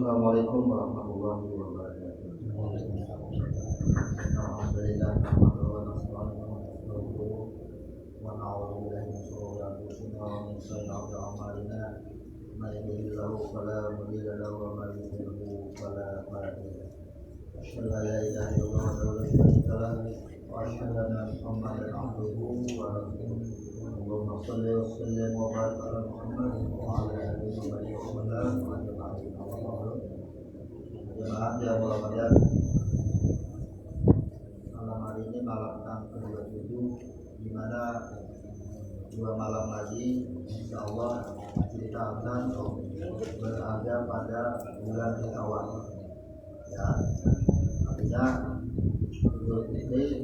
Assalamualaikum warahmatullahi wabarakatuh. Alhamdulillah, nahmaduhu wa nasta'inuhu wa nastaghfiruh wa na'udzu billahi min shururi anfusina wa min sayyi'ati a'malina. May yahdihillahu fala mudilla lahu wa may yudlil fala hadiya lahu. Asyhadu an la ilaha illallah wa la syarika lahu wa asyhadu anna Muhammadan abduhu wa rasuluh. Allahumma shalli wa sallim wa barik ala Muhammad wa ala alihi wa sahbihi wa sallam. Jemaah yang berbahagia, malam hari ini malam tanggal ke-27, di mana 2 malam lagi insya Allah kita akan berada pada bulan Syawal. Ya, artinya Idul Fitri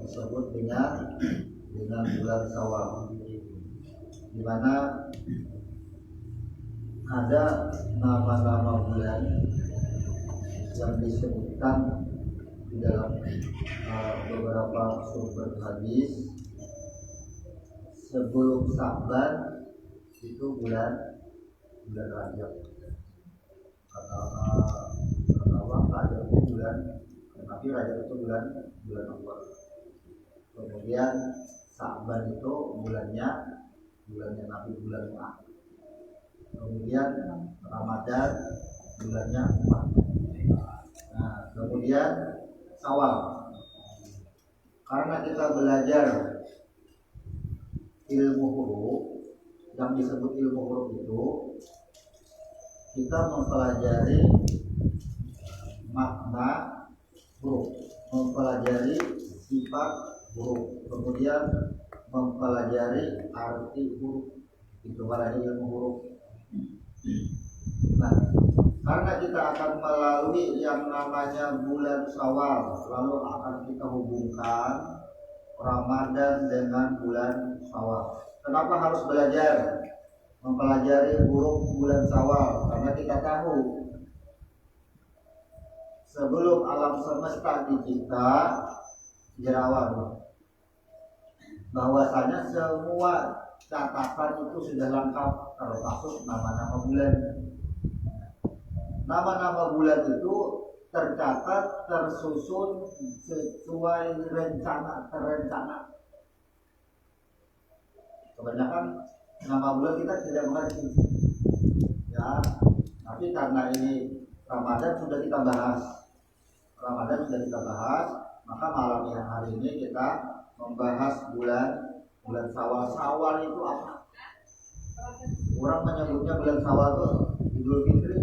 disebut dengan bulan Syawal, di mana ada nama-nama bulan yang disebutkan di dalam beberapa sumber hadis. Sebelum Sa'ban itu bulan Rajab. Kata Allah, Rajab itu bulan, tapi Rajab itu bulan Allah. Kemudian Sa'ban itu bulannya Nabi, bulan Mu'ad. Kemudian Ramadan bulannya 4. Nah, kemudian Syawal. Karena kita belajar ilmu huruf, yang disebut ilmu huruf itu kita mempelajari makna huruf, mempelajari sifat huruf, kemudian mempelajari arti huruf. Itu adalah ilmu huruf. Nah, karena kita akan melalui yang namanya bulan Syawal, lalu akan kita hubungkan Ramadan dengan bulan Syawal. Kenapa harus belajar mempelajari huruf bulan Syawal? Karena kita tahu sebelum alam semesta dicipta jerawat, bahwasanya semua catatan itu sudah lengkap, termasuk nama-nama bulan. Nama-nama bulan itu tercatat, tersusun sesuai terencana. Kebanyakan nama bulan kita tidak mengerti, ya. Tapi karena ini Ramadan sudah kita bahas, maka malam yang hari ini kita membahas bulan Syawal. Syawal itu apa? Orang menyebutnya bulan Syawal itu Idul Fitri,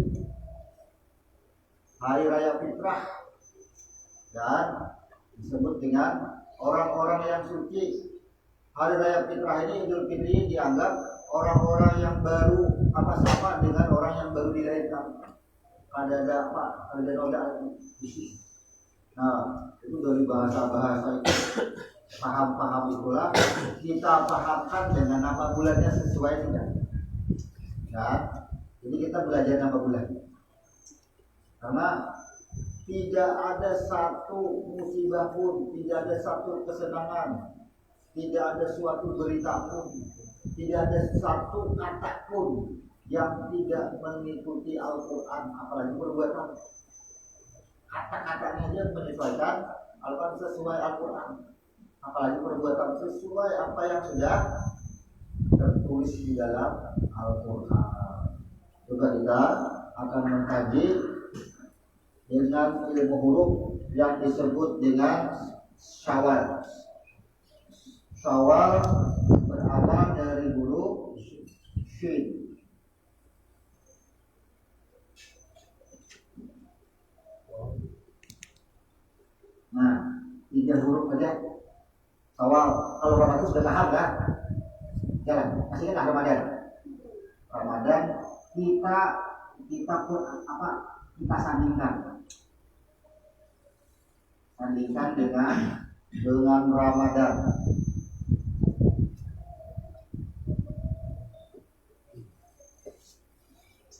Hari Raya Fitrah, dan disebut dengan orang-orang yang suci. Hari Raya Fitrah ini, Idul Fitri, dianggap orang-orang yang baru, sama dengan orang yang baru dilahirkan. Ada noda khusus. Nah, itu dari bahasa-bahasa itu, paham itulah kita pahamkan dengan nama bulannya sesuai tidak. Nah, jadi kita belajar nama bulan. Karena tidak ada satu musibah pun, tidak ada satu kesenangan, tidak ada suatu berita pun, tidak ada satu kata pun yang tidak mengikuti Al-Quran, apalagi perbuatan. Kata-katanya aja menyesuaikan Al-Quran, sesuai Al-Quran, apalagi perbuatan sesuai apa yang sudah tertulis di dalam Al-Quran. Juga kita akan mengkaji dengan ilmu huruf yang disebut dengan Syawal. Syawal berawal dari huruf Shin. Nah, 3 huruf aja Syawal. Kalau Ramadan sudah paham kan? Jalan, masih kan Ramadan kita pun kita sandingkan dengan Ramadan.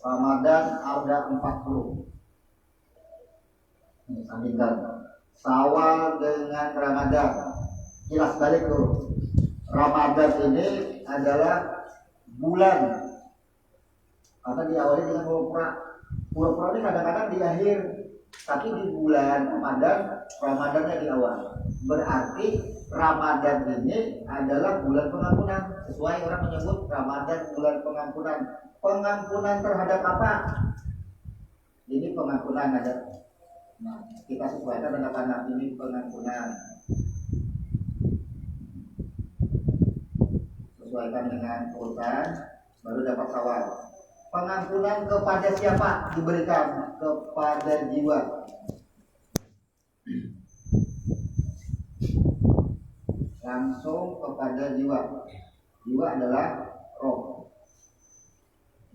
Ramadan ada 4 huruf. Ini sandingkan Syawal dengan Ramadan. Jelas balik huruf. Ramadan ini adalah bulan, karena diawali dengan huruf ra. Pura-pura ini kadang-kadang di akhir, tapi di bulan Ramadannya di awal. Berarti Ramadan ini adalah bulan pengampunan. Sesuai orang menyebut Ramadan bulan pengampunan. Pengampunan terhadap apa? Ini pengampunan ada. Nah, kita sesuaikan dengan anak ini pengampunan. Sesuaikan dengan urutan, baru dapat sawal. Pengampunan kepada siapa diberikan? Kepada jiwa. Langsung kepada jiwa. Jiwa adalah roh.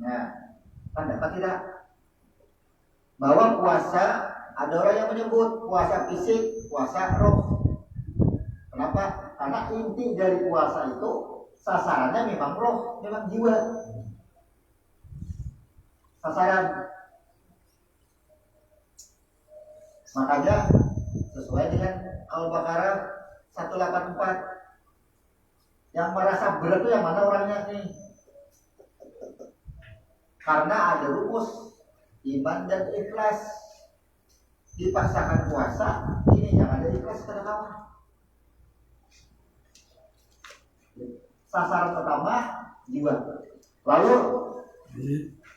Nah, kan dapat tidak? Bahwa puasa, ada orang yang menyebut puasa fisik, puasa roh. Kenapa? Karena inti dari puasa itu sasarannya memang roh, memang jiwa. Sasaran. Makanya sesuai dengan Al-Baqarah 184. Yang merasa berat itu yang mana orangnya nih? Karena ada rumus iman dan ikhlas. Dipaksakan puasa, ini yang ada ikhlas pada kawan. Sasaran pertama jiwa. Lalu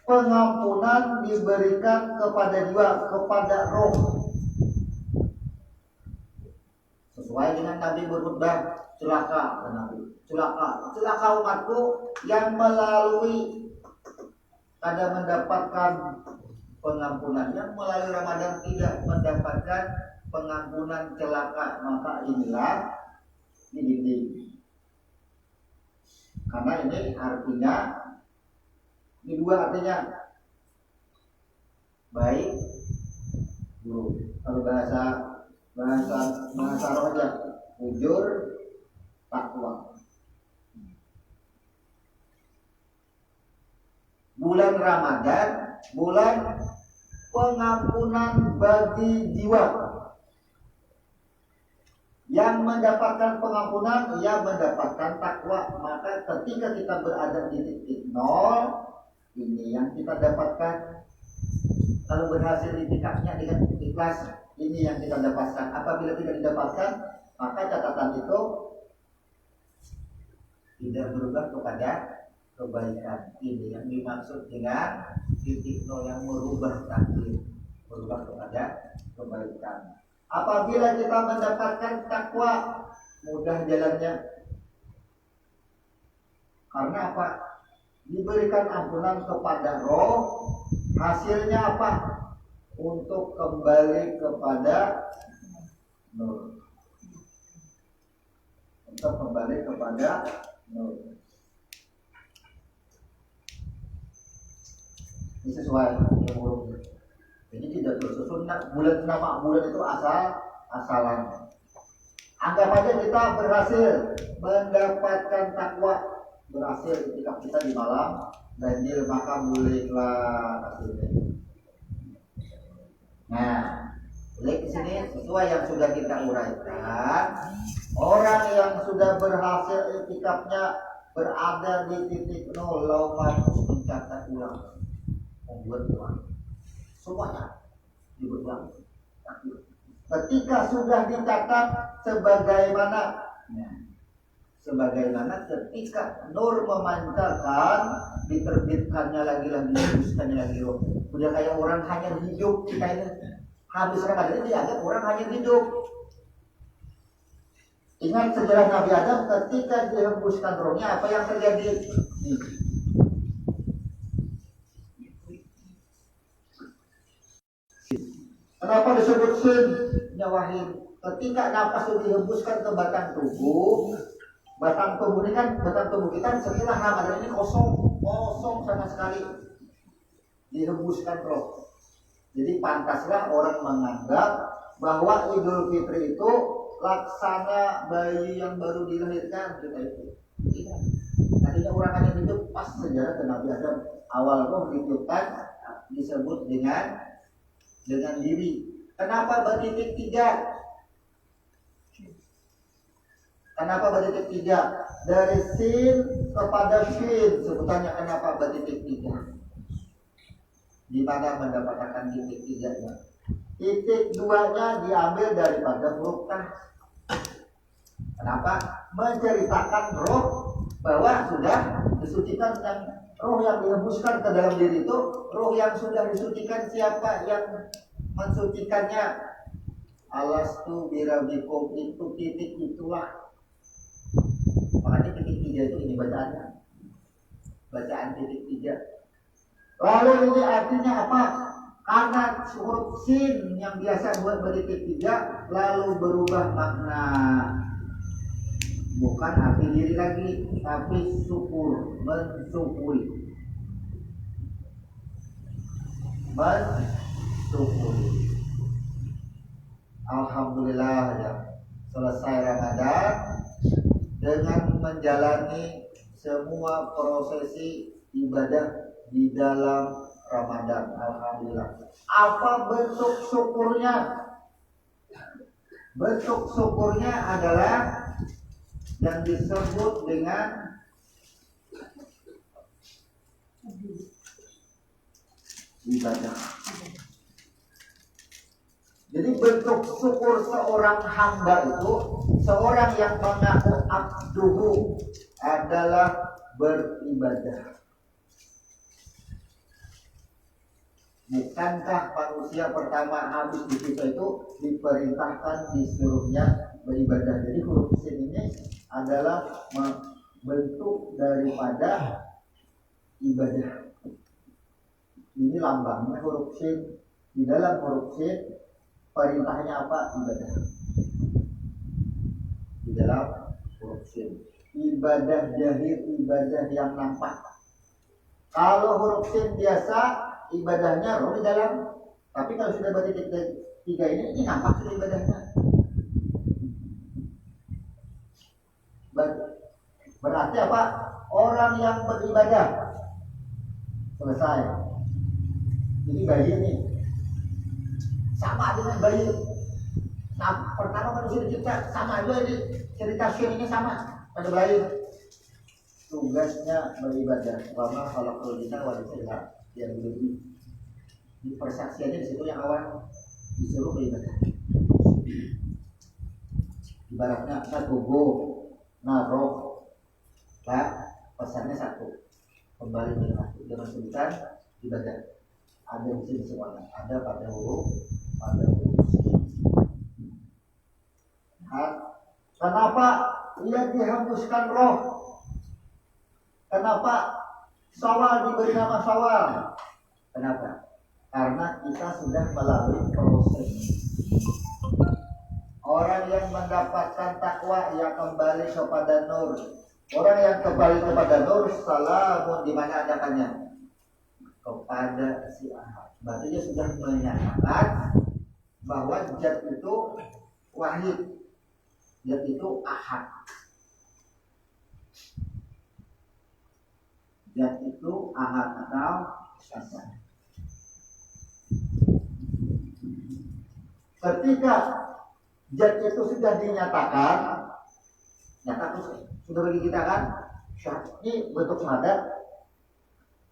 pengampunan diberikan kepada jiwa, kepada roh. Sesuai dengan Nabi berkhutbah, celaka Nabi. Celaka umatku yang melalui ada mendapatkan pengampunan, yang melalui Ramadan tidak mendapatkan pengampunan, celaka. Maka inilah dididik. Karena ini artinya, ini dua artinya, baik buruk. Kalau bahasa rohnya, ujur, takwa. Bulan Ramadan, bulan pengampunan bagi jiwa. Yang mendapatkan pengampunan, ia mendapatkan takwa. Maka ketika kita berada di titik nol, ini yang kita dapatkan. Kalau berhasil di tingkatnya dengan ikhlas, ini yang kita dapatkan. Apabila tidak didapatkan, maka catatan itu tidak berubah kepada kebaikan. Ini yang dimaksud dengan titik nol yang merubah takdir, berubah kepada kebaikan. Apabila kita mendapatkan takwa, mudah jalannya. Karena apa? Diberikan ampunan kepada roh, hasilnya apa? Untuk kembali kepada nur. Untuk kembali kepada nur. Ini sesuai umur. Jadi tidak bersusun bulan, nama bulan itu asalan. Anggap aja kita berhasil mendapatkan takwa, berhasil ketika kita di malam ganjil, maka bolehlah hasilnya. Nah, di sini sesuai yang sudah kita uraikan, orang yang sudah berhasil itikafnya berada di titik nol, harus mencatat ulang, membuat ulang. Semuanya dibuat. Ketika sudah dicatat sebagaimana ketika nur memancarkan, diterbitkannya lagi, dihembuskannya lagi roh. Udah kayak orang hanya hidup, kita ini habis Ramadan ini dianggap orang hanya hidup. Ingat sejarah Nabi Adam ketika dihembuskan rohnya, apa yang terjadi? Kenapa disebut sin? Nyawahin. Ketika nafas itu dihembuskan ke batang tubuh ini kan, batang tubuh kita setelah Ramadan ini kosong sama sekali. Dihembuskan roh. Jadi pantaslah orang menganggap bahwa Idul Fitri itu laksana bayi yang baru dilahirkan, kita itu. Tidak. Tadinya orang hanya hidup, pas sejarah ke Nabi Adam awal roh ditiupkan disebut dengan diri. Kenapa bertitik 3? Kenapa bertitik 3? Dari sin kepada fin. Sebutannya kenapa bertitik 3? di mana mendapatkan titik tiganya. Titik duanya diambil daripada huruf kaf. Kenapa? Menceritakan roh bahwa sudah disucikan, yang roh yang dihembuskan ke dalam diri itu, roh yang sudah disucikan, siapa yang mensucikannya? Alastu birabikum, itu titik itulah. Makanya titik tiga itu ini bacaannya, bacaan titik tiga. Lalu ini artinya apa? Karena huruf sin yang biasa buat bertitik tiga lalu berubah makna, bukan arti diri lagi, tapi syukur, mensyukuri, mensyukuri. Alhamdulillah ya, selesai Ramadan dengan menjalani semua prosesi ibadah di dalam Ramadan. Alhamdulillah. Apa bentuk syukurnya? Bentuk syukurnya adalah yang disebut dengan ibadah. Jadi bentuk syukur seorang hamba itu, seorang yang mengaku abduhu, adalah beribadah. Bukankah manusia pertama habis dicipta itu diperintahkan, disuruhnya beribadah? Jadi huruf sin ini adalah bentuk daripada ibadah. Ini lambangnya huruf sin. Di dalam huruf sin perintahnya apa? Ibadah. Di dalam huruf sin ibadah jahir, ibadah yang nampak. Kalau huruf sin biasa ibadahnya roh di dalam, tapi kalau sudah bertitik tiga ini nampak sudah ibadahnya. Berarti apa? Orang yang beribadah selesai. Ini bayi ini sama dengan bayi. Nah, pertama manusia dicipta sama juga, ini cerita sin ini sama pada bayi. Tugasnya beribadah. Wama khalaqul jinna wal insa yang lebih di persaksiannya di situ yang awal disuruh beribadah. Ibaratnya tubuh, roh, pesannya satu, kembali ke satu dengan sebutan ibadah. Ada di sini semuanya, ada pada huruf. Kenapa ia dihembuskan roh? Kenapa Syawal diberi nama Syawal? Kenapa? Karena kita sudah melalui proses. Orang yang mendapatkan takwa yang kembali kepada nur. Orang yang kembali kepada nur, salamun, di mana adakannya? Kepada si ahad. Berarti dia sudah menyatakan bahwa zat itu wahid, zat itu ahad. Zat itu ahad atau asal. Ketika zat itu sudah dinyatakan, sudah bagi kita kan, ini bentuk syahadat.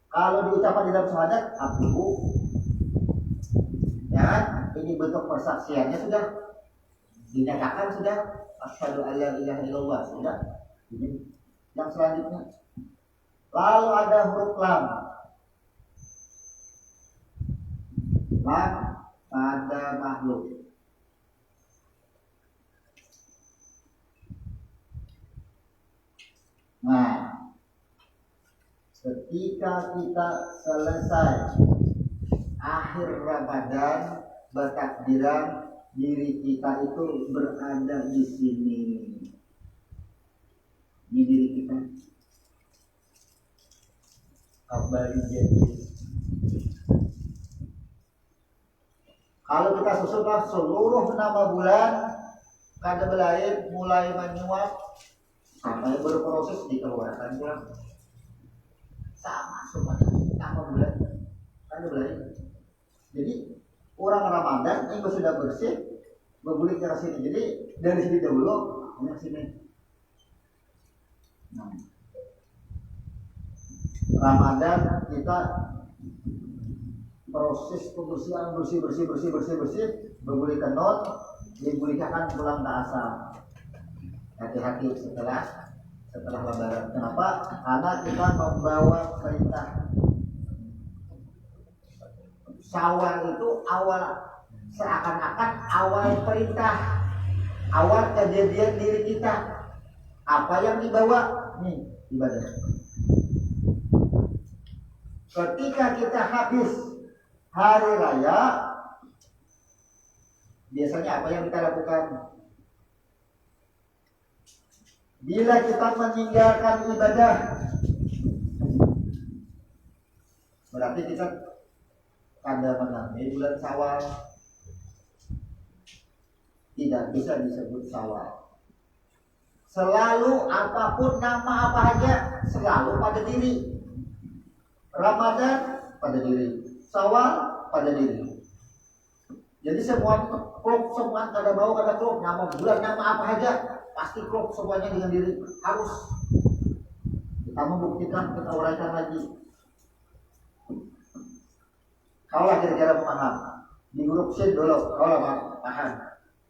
Kalau diucapkan di dalam syahadat, abduhu, ya, ini bentuk persaksiannya sudah dinyatakan, sudah asyhadu an la ilaha illallah, sudah. Ini yang selanjutnya. Lalu ada huruf lam. Lam pada makhluk. Nah, ketika kita selesai akhir Ramadan, bertakbiran diri kita itu berada di sini, di diri kita. Kembali jadi. Kalau kita susunlah seluruh nama bulan, kada belain mulai menyuap sampai berproses dikeluarkan pulang. Sama semuanya nama bulan, kada belain. Jadi orang Ramadan ini sudah bersih, berguling ke sini. Jadi dari sini dahulu, ke sini. Nah, Ramadan kita proses pembersihan bersih bergulirkan non digulirkan pulang ke asal. Hati-hati setelah lebaran. Kenapa? Karena kita membawa perintah. Syawal itu awal, seakan-akan awal perintah, awal kejadian diri kita. Apa yang dibawa? Nih, ibadah. Ketika kita habis hari raya, biasanya apa yang kita lakukan? Bila kita meninggalkan ibadah, berarti kita tanda menanti bulan Syawal. Tidak bisa disebut Syawal. Selalu apapun nama apa aja selalu pada diri. Ramadan pada diri, Syawal pada diri. Jadi semua klub, semua kada bau kada klub, nama bulan nama apa aja pasti klub semuanya dengan diri. Harus kita membuktikan, kita uraikan lagi. Kaulah kira-kira memaham di grup sin dulu, kaulah paham.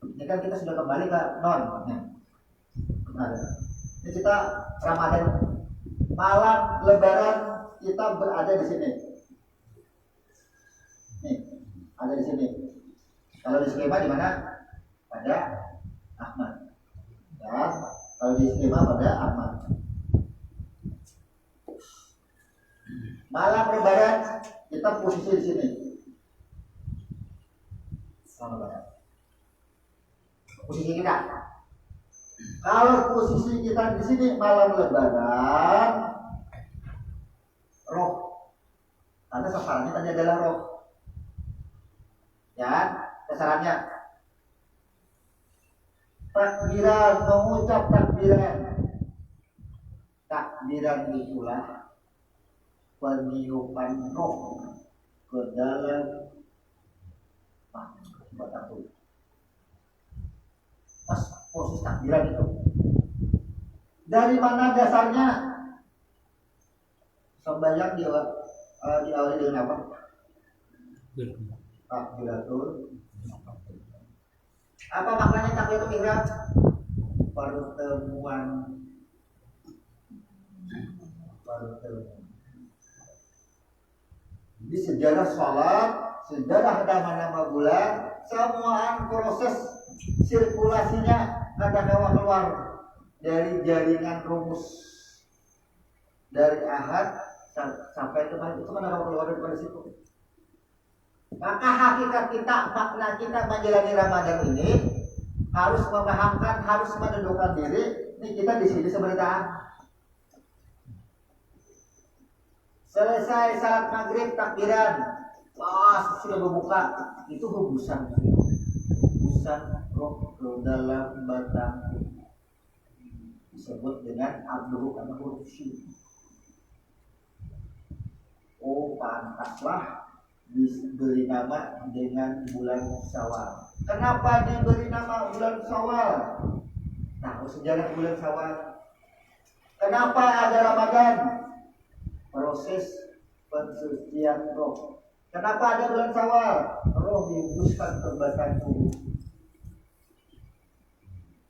Ini kan kita sudah kembali ke non. Nah, ini kita Ramadan malam Lebaran kita berada di sini. Nih, ada di sini. Kalau di skema di mana? Pada Ahmad. Ya, kalau di skema pada Ahmad. Malam Lebaran kita posisi di sini. Malam Lebaran. Posisi kita. Kalau posisi kita di sini malam Lebaran, roh, karena sasarannya tadi adalah roh, ya, sasarannya takbiran, mengucap takbiran itulah peniupan roh ke dalam batang tubuh. Pas posisi takbiran itu, dari mana dasarnya? Sembahyang diawali dengan apa? Takbiratul. Apa maknanya takbiratul ihram? Pertemuan. Di sejarah sholat, sejarah nama-nama bulan, semua proses sirkulasinya ada keluar dari jaringan rumus dari Ahad sampai kemarin itu mana keluar dari situ. Maka hakikat kita, makna kita menjalani Ramadan ini harus memahamkan, harus menundukkan diri. Ini kita di sini sebentar. Selesai salat maghrib takbiran, sudah berbuka, itu hembusan roh ke dalam batang disebut dengan abduh karena korupsi. Oh, pantaslah diberi nama dengan bulan Syawal. Kenapa diberi nama bulan Syawal? Tahu sejarah bulan Syawal. Kenapa ada Ramadan? Proses pensucian roh. Kenapa ada bulan Syawal? Roh dihembuskan ke batang tubuh.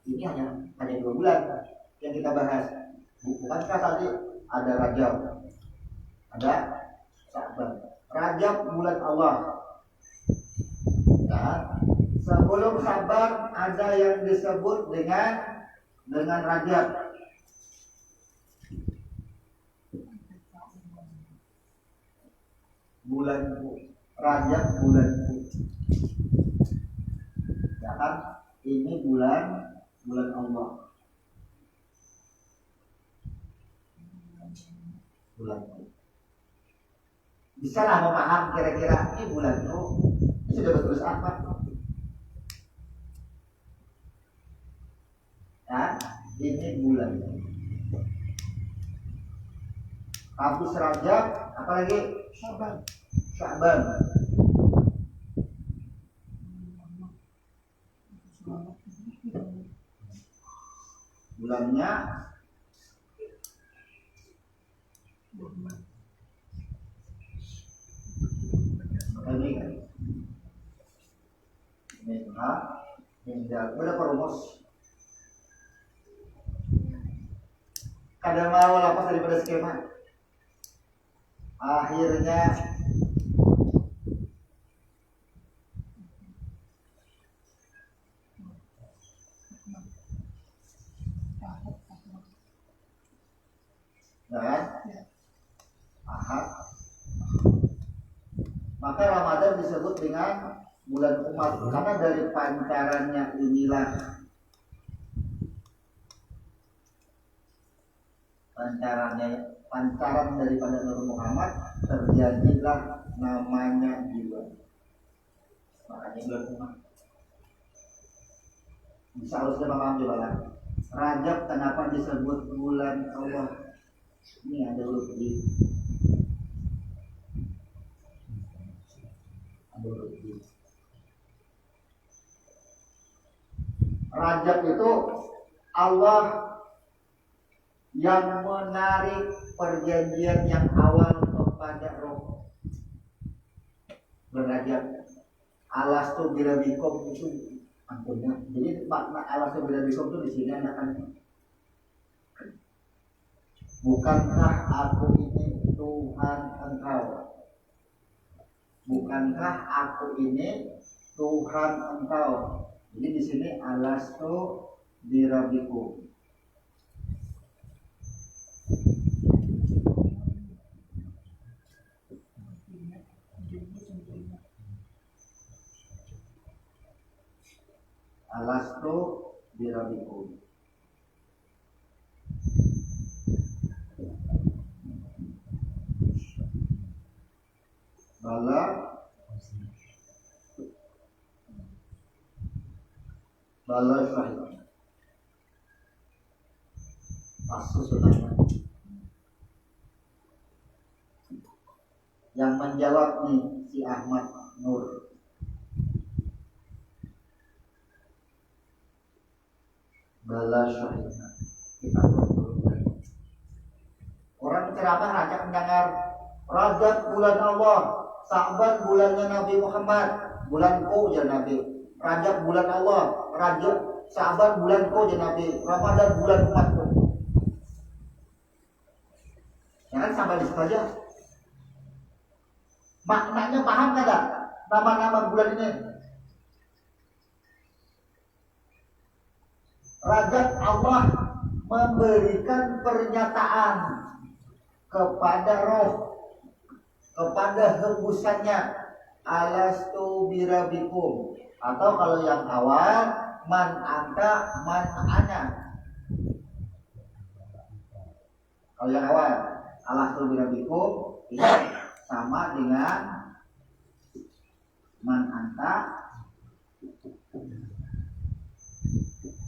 Ini hanya 2 bulan yang kita bahas. Bukankah tadi ada Rajab, ada Sya'ban. Rajab bulan Allah. Nah, sebelum Sya'ban ada yang disebut dengan Rajab. Bulanku, Rajab bulanku. Ya kan? Ini bulan Allah. Bulanku. Bisa lah memaham kira-kira ini bulan itu sudah bertulis apa? Ya, ini bulan. Habis Rajab, apalagi Sya'ban. Bulannya Ini kan minha minjal berapa rumus? Kadang mau lepas daripada skema. Akhirnya dan Ahad. Maka Ramadan disebut dengan bulan umat karena dari pancarannya inilah pancaran daripada Nur Muhammad terjadilah namanya jiwa. Makanya bulan umat. Bisa harusnya paham juga lah. Rajab kenapa disebut bulan Allah? Ini ada lebih. Rajab itu Allah yang menarik perjanjian yang awal kepada roh. Berajab alastu birabikum itu antumnya. Jadi makna alastu birabikum itu di sini akan bukankah aku ini Tuhan engkau? Bukankah aku ini Tuhan engkau? Jadi di sini alastu birabikum. Alastu birabikum. Bala syahid. Maksud sunahnya. Yang menjawab nih si Ahmad Nur. Bala syahid. Kita orang ceramah rakyat mendengar Rajab bulan Allah, Sa'ban bulannya Nabi Muhammad, bulanku ya Nabi. Rajab bulan Allah, Rajab Sa'ban bulanku ya Nabi, Ramadan bulan umatku. Jangan sampai di situ aja. Maknanya paham tidak? Nama-nama bulan ini. Rajab Allah memberikan pernyataan kepada roh, kepada hembusannya, alastu birabikum, atau kalau yang awal man anta man ana. Kalau yang awal alastu birabikum ini sama dengan man anta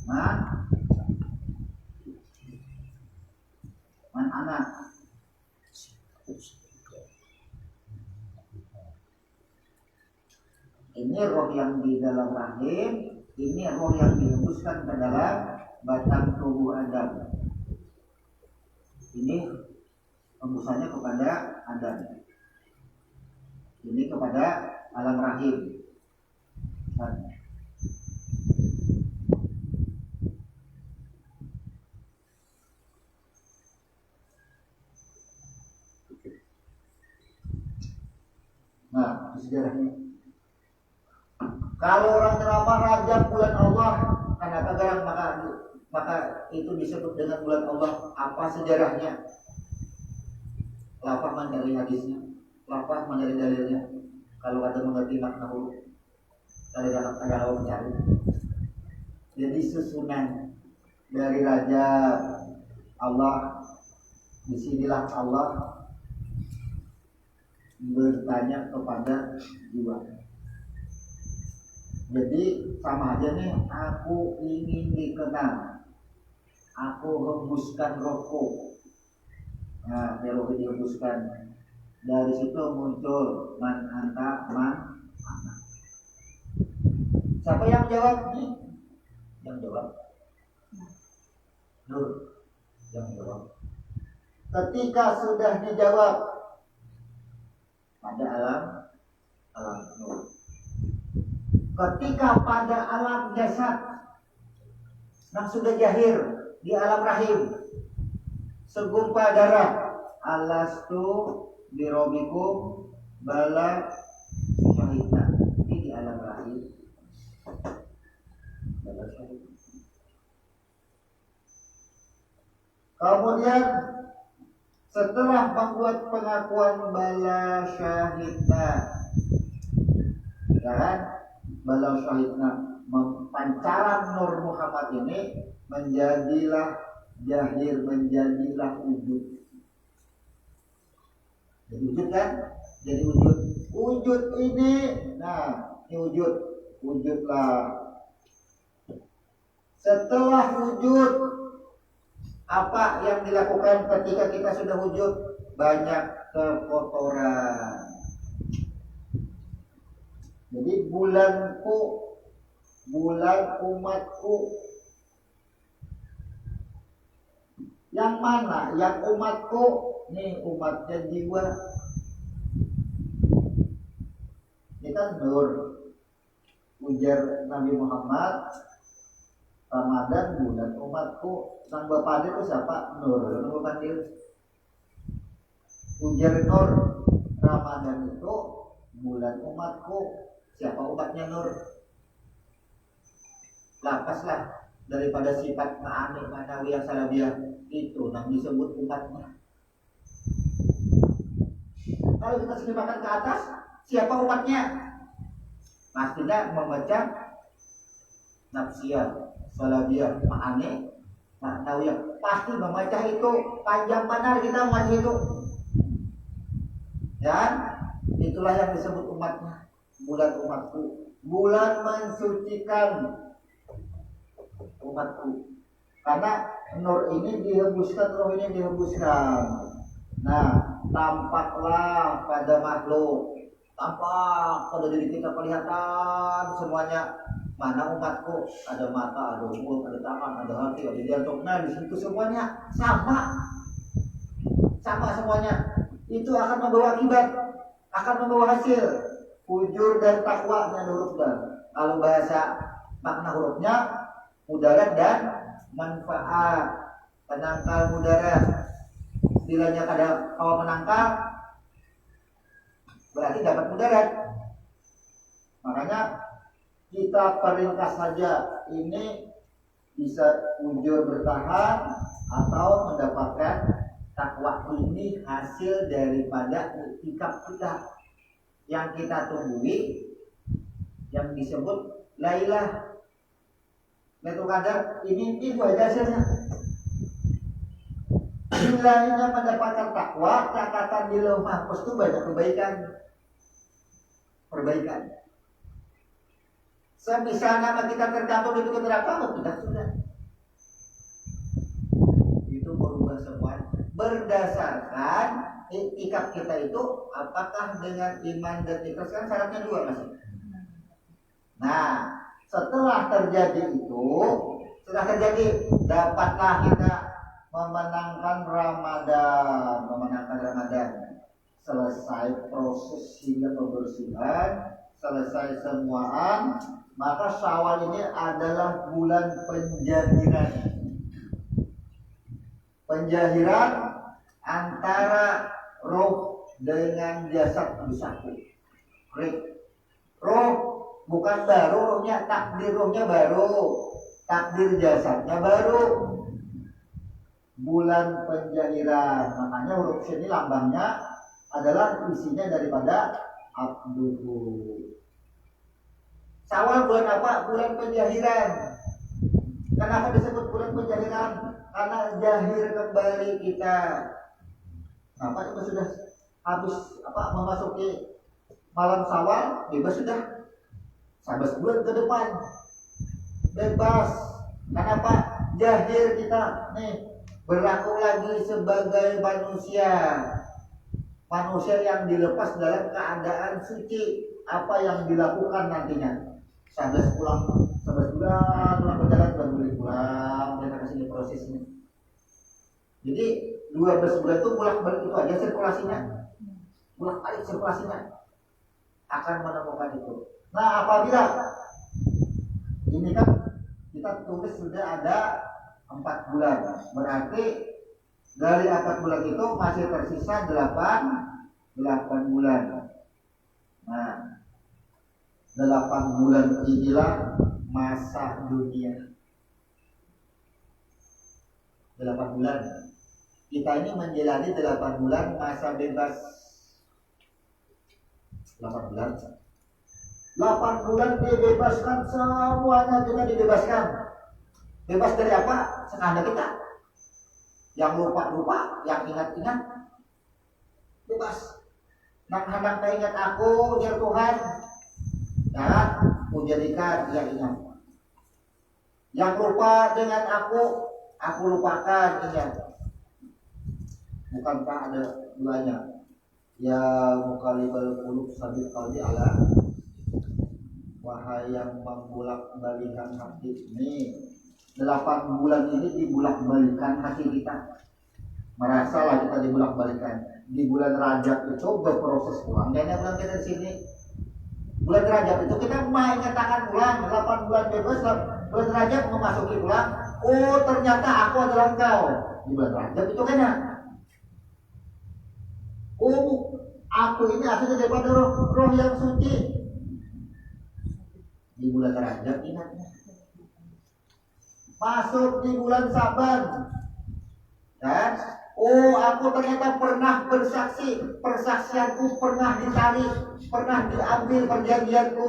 man ana. Ini roh yang di dalam rahim, ini roh yang dihembuskan ke dalam batang tubuh Adam. Ini hembusannya kepada Adam. Ini kepada alam rahim. Nah, sejarahnya. Kalau orang ceramah Rajab bulan Allah, kenapa garang maka itu disebut dengan bulan Allah? Apa sejarahnya? Lafaz mencari hadisnya, lafaz mencari dalilnya. Kalau ada mengerti makna huruf, ada mencari. Jadi susunan dari Rajab Allah, disinilah Allah bertanya kepada jiwa. Jadi sama aja nih, aku ingin dikenal, aku hembuskan rohku. Nah, roh dihembuskan. Dari situ muncul man anta man ana. Siapa yang jawab nih? Yang jawab Nur. Yang jawab. Ketika sudah dijawab pada alam alam nur. Ketika pada alam jasad yang sudah jahir di alam rahim, segumpal darah, alastu birobikum bala syahidna, ini di alam rahim. Bala syahidna. Kemudian setelah membuat pengakuan bala syahidna, kan? Bala syahidna, pancaran Nur Muhammad ini menjadilah jahir, menjadilah wujud. Jadi wujud kan? Jadi wujud. Wujud ini, nah ini wujudlah. Setelah wujud, apa yang dilakukan ketika kita sudah wujud? Banyak kekotoran. Jadi bulanku, bulan umatku. Yang mana? Yang umatku, nih umatnya jiwa. Ini kan nur. Ujar Nabi Muhammad, Ramadan bulan umatku. Sang Bapak itu siapa? Nur. Bukan dia. Ujar Nur, Ramadan itu bulan umatku. Siapa umatnya Nur? Lapaslah daripada sifat ma'ani, ma'nawiyah, salabiyah. Itu yang disebut umatnya. Kalau kita selimahkan ke atas, siapa umatnya? Pastinya memecah nafsiyah, salabiyah, ma'ani, ma'nawiyah. Pasti memecah itu. Panjang benar kita memecah itu. Dan itulah yang disebut umatnya. Bulan umatku, bulan mensucikan umatku. Karena nur ini dihembuskan, roh ini dihembuskan. Nah, tampaklah pada makhluk, tampak pada diri kita, kelihatan semuanya. Mana umatku? Ada mata, ada mulut, ada tangan, ada hati, ada jantung. Nah, di situ semuanya sama semuanya. Itu akan membawa akibat, akan membawa hasil. Fujur dan takwa dan huruf dan. Kalau bahasa makna hurufnya mudarat dan manfaat. Penangkal mudarat. Istilahnya kalau menangkal berarti dapat mudarat. Makanya kita peringkas saja ini bisa fujur bertahan atau mendapatkan takwa. Ini hasil daripada iktikaf kita yang kita tunggui, yang disebut Lailah Lailatul Qadar. Ini aja hasilnya. Bilanya mendapatkan takwa, catatan di Lauh Mahfuz itu banyak perbaikan. Sebisa nama kita tercantum itu neraka, kita sudah. Itu merubah semua berdasarkan iktikaf kita itu, apakah dengan iman dan ikhlas. Kan syaratnya 2 masih. Nah, setelah terjadi dapatlah kita memenangkan Ramadan. Selesai proses hingga pembersihan, selesai semuaan, maka Syawal ini adalah bulan penjahiran antara roh dengan jasad bersatu. Roh bukan baru, rohnya takdir, rohnya baru, takdir jasadnya baru. Bulan penjahiran, makanya huruf sini lambangnya adalah isinya daripada abduhu. Syawal bulan apa? Bulan penjahiran. Kenapa disebut bulan penjahiran? Karena jahir kembali kita. Kenapa itu sudah habis memasuki malam Syawal, bebas sudah 11 bulan ke depan bebas. Kenapa? Jahir kita nih berlaku lagi sebagai manusia yang dilepas dalam keadaan suci. Apa yang dilakukan nantinya? 11 bulan berjalan, baru boleh pulang, mereka kasih prosesnya. Jadi 12 bulan itu bolak-balik itu aja sirkulasinya. akan menemukan itu. Nah, apabila ini kan kita tulis sudah ada 4 bulan, berarti dari 4 bulan itu masih tersisa 8 bulan. Nah, 8 bulan inilah masa dunia. 8 bulan. Kita ini menjalani 8 bulan masa bebas. 8 bulan. 8 bulan dibebaskan, semuanya kita dibebaskan. Bebas dari apa? Sekehendak kita. Yang lupa, yang ingat-ingat, bebas. Nak hendak ingat aku, ya Tuhan, ya, aku jadikan yang ingat. Yang lupa dengan aku lupakan, ingat. Bukankah ada duanya? Ya mukalibal qulub sabit qalbi ala, wahai yang membulak-balikan hati. Ini 8 bulan ini dibulak-balikan hati kita. Merasalah kita dibulak-balikan. Di bulan Rajab itu berproses ulang. Dan yang kita di sini bulan Rajab itu kita mengatakan ulang 8 bulan bebas. Bulan Rajab memasuki ulang. Oh, ternyata aku adalah engkau. Di bulan Rajab itu kan ya. Oh, aku ini asalnya daripada roh yang suci. Di bulan Rajab ingatnya. Masuk di bulan Saban, kan? Oh, aku ternyata pernah bersaksi, persaksianku pernah ditarik, pernah diambil perjanjianku.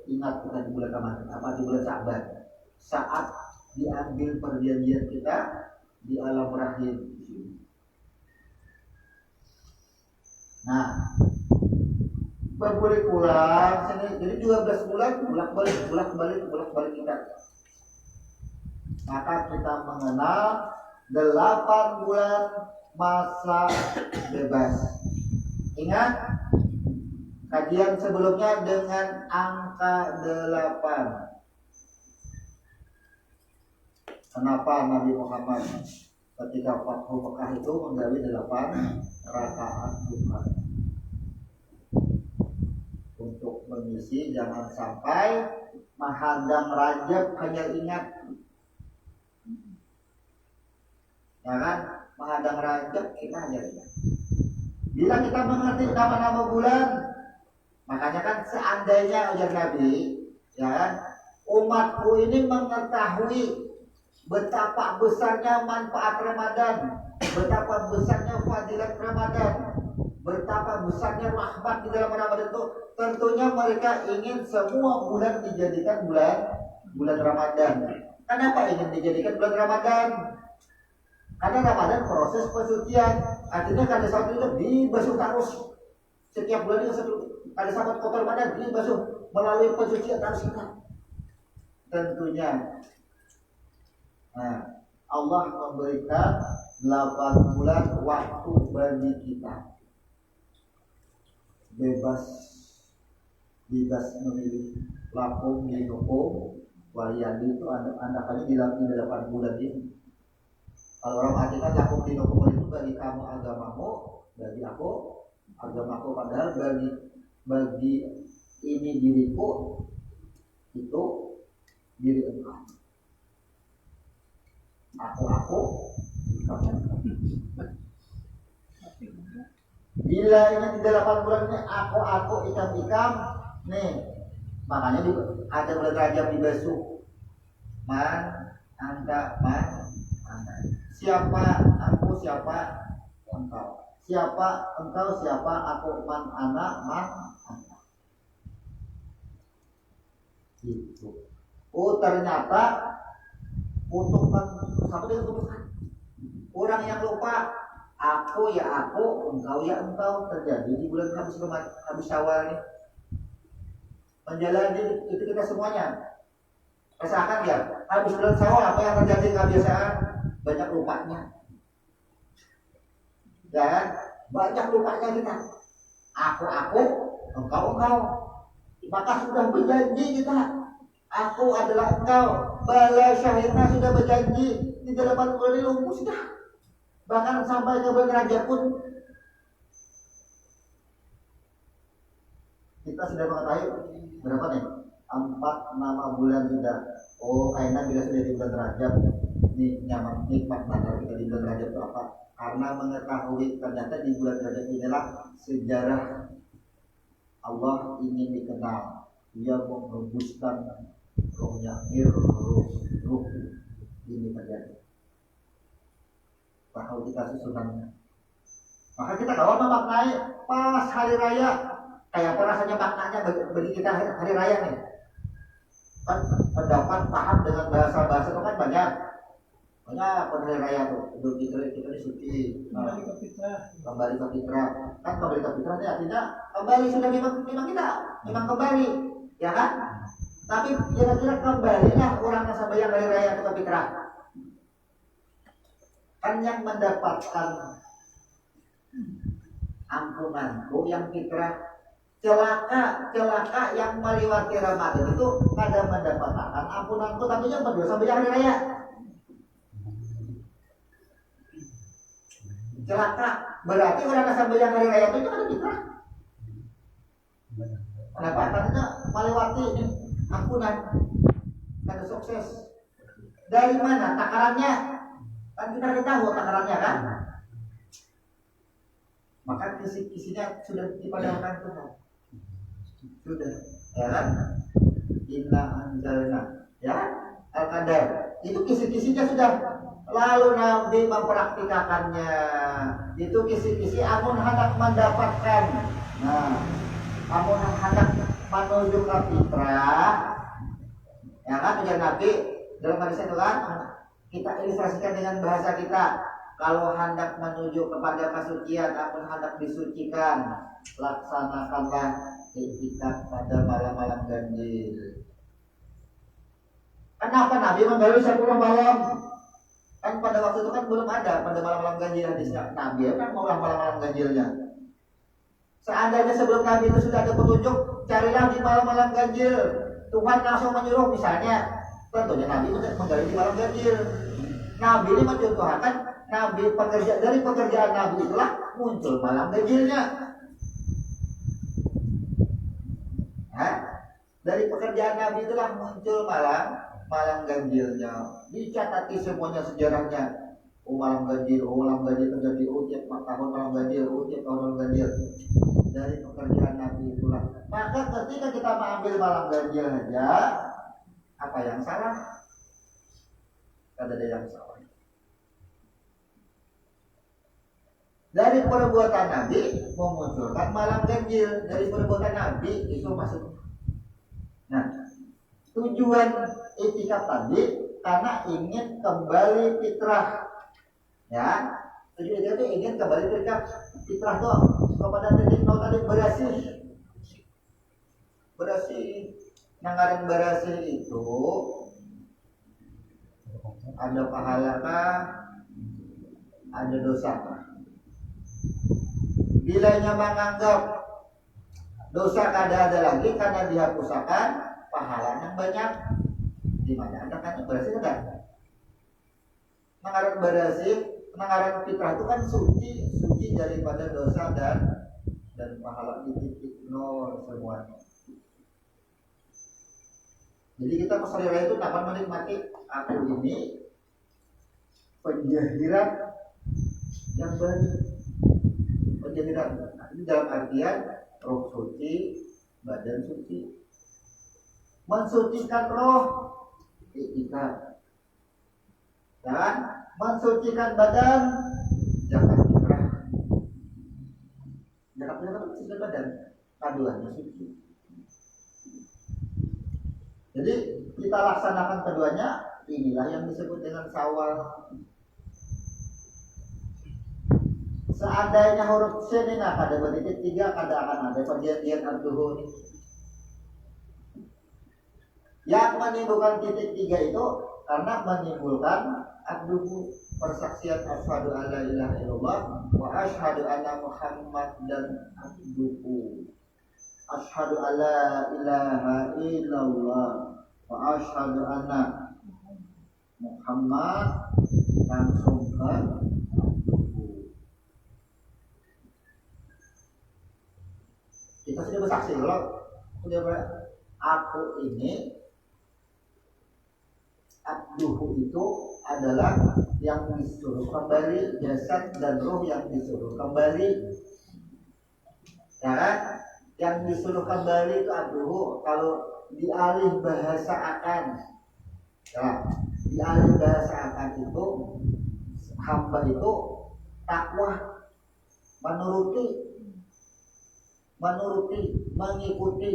Ingat kita di bulan kemarin, apa di bulan Saban, saat diambil perjanjian kita di alam rahim. Nah, berpulang sini, jadi 12 bulan bolak-balik kita. Maka kita mengenal 8 bulan masa bebas. Ingat kajian sebelumnya dengan angka 8. Kenapa Nabi Muhammad ketika Fathu Mekah itu menggawi 8 rakaat duha? Untuk mengisi jangan sampai menghadang Rajab hanya ingat. Ya kan, menghadang Rajab kita aja ingat. Bila kita mengerti nama-nama bulan, makanya kan seandainya ujar Nabi, ya kan, umatku ini mengetahui betapa besarnya manfaat Ramadan, betapa besarnya fadilat Ramadan, betapa besarnya rahmat di dalam Ramadan itu, tentunya mereka ingin semua bulan dijadikan bulan Ramadan. Kenapa ingin dijadikan bulan Ramadan? Karena Ramadan proses pensucian, artinya kada saat itu dibasuh terus. Setiap bulan itu kada sahabat kotor badan dibasuh melalui pensucian terus kita. Tentunya, nah, Allah memberikan 8 bulan waktu bagi kita. Bebas memilih lakum dihukum waliyadi itu anda kali di 8 bulan ini. Kalau orang artikan lakum dihukum itu bagi kamu agamamu, bagi aku agamaku, padahal bagi ini diriku itu diri engkau. Aku kamu. Bila ini di 8 bulan ini aku ikam nih, makanya ada bulan Rajab dibasuh anda. Siapa aku, siapa engkau. Siapa engkau, siapa aku, anak itu. Oh, ternyata untuk sampai dengan putusan orang yang lupa aku ya aku, engkau ya engkau, terjadi di bulan habis Syawal ini. Menjalani itu kita semuanya. Rasakan ya, habis bulan Syawal apa yang terjadi kebiasaan? Banyak lupanya. Dan banyak lupanya kita. Aku, engkau. Maka sudah berjanji kita. Aku adalah engkau. Bala syahirna sudah berjanji di 8 bulan ini lumpuh sudah. Bahkan sampai ke bulan Rajab pun kita sudah mengetahui berapa nih? 4 nama bulan sudah. Oh, kayaknya bila sudah di bulan Rajab, ini nyaman nikmat banget kita di bulan Rajab itu apa? Karena mengetahui ternyata di bulan Rajab inilah sejarah Allah ingin dikenal. Dia mengembuskan rohnya, ruh ini terjadi. Tahu kita susunannya. Maka kita kalau memaknai pas hari raya, kayak apa rasanya maknanya bagi kita hari raya nih? Kan pendapat paham dengan bahasa-bahasa itu kan banyak hari raya tuh. Idul Fitri kita ini suci, kembali ke fitrah. Kan kembali ke fitrah itu artinya kembali sudah memang kita memang kembali, ya kan? Tapi kira-kira kembalinya orang yang sampai yang hari raya itu ke fitrah. Kan yang mendapatkan ampunanku yang fitrah, celaka yang melewati Ramadan itu kada mendapatkan ampunanku, tapi yang berdosa sampai hari raya. Celaka berarti orang yang sampai hari raya itu kada fitrah. Kenapa? Karena melewati ampunan, kada sukses. Dari mana takarannya? Kan kita tidak tahu takarannya kan? Maka kisi-kisinya sudah dipadamkan Tuhan. Sudah, ya kan? Inna anzalna, ya, Al-Qadar. Itu kisi-kisinya sudah. Lalu Nabi mempraktikkannya. Itu kisi-kisi amun hendak mendapatkan. Nah, amun hendak menuju ke fitrah, ya kan? Ujar Nabi dalam hadis itu kan, kita ilustrasikan dengan bahasa kita. Kalau hendak menuju kepada kesucian, amun hendak disucikan, laksanakanlah iktikaf pada malam-malam ganjil. Kenapa Nabi menggali 10 malam? Kan pada waktu itu kan belum ada pada malam-malam ganjil hadisnya. Nabi kan mau malam-malam ganjilnya. Seandainya sebelum Nabi itu sudah ada petunjuk, carilah di malam-malam ganjil. Tuhan langsung menyuruh misalnya, tentunya Nabi menggali di malam ganjil. Nabi ini mencontohkan Nabi dari pekerjaan Nabi itulah muncul malam ganjilnya. Dari pekerjaan Nabi itulah muncul malam ganjilnya. Dicatati semuanya sejarahnya. Malam ganjil terjadi. Tiap tahun malam ganjil, tiap tahun malam ganjil. Dari pekerjaan Nabi itulah. Maka ketika kita mengambil malam ganjil saja, apa yang salah? Tidak ada yang salah. Dari perbuatan Nabi memunculkan malam ganjil. Dari perbuatan Nabi itu masuk. Nah, tujuan iktikaf tadi karena ingin kembali fitrah. Ya, tujuan itu ingin kembali fitrah tuh kepada titik nol tadi berasih. Nanggaran berasih itu ada pahala kah? Ada dosa kah? Bilanya menganggap dosa kada ada lagi karena dihapuskan pahala yang banyak, di mana ada kan berasih ada. Mengaran fitrah itu kan suci daripada dosa dan pahala di titik nol semuanya. Jadi kita pas hari raya itu dapat menikmati aku ini penjahiran yang baru. Penjahiran ini dalam artian roh suci, badan suci. Mensucikan roh, iktikaf. Dan mensucikan badan, zakat fitrah. Zakat fitrah itu mensucikan badan, paduannya suci. Jadi kita laksanakan keduanya, inilah yang disebut dengan Syawal. Seandainya huruf sin ini ada bertitik 3, kada akan ada perjanjian ad-duhur. Yang menimbulkan titik 3 itu karena menimbulkan ad-duhur, persaksian asyhadu alla ilaha illallah wa asyhadu anna muhammadan abduhu. Asyhadu alla ilaha illallah wa asyhadu anna Muhammad langsungkan. Kita sudah dulu saksi kalau udah aku ini abduhu itu adalah yang disuruh kembali, jasad dan roh yang disuruh kembali, ya kan? Yang disuruh kembali itu abduhu. Kalau dialih bahasa akan, ya, dialih bahasa akan itu hamba itu takwa, menuruti, mengikuti.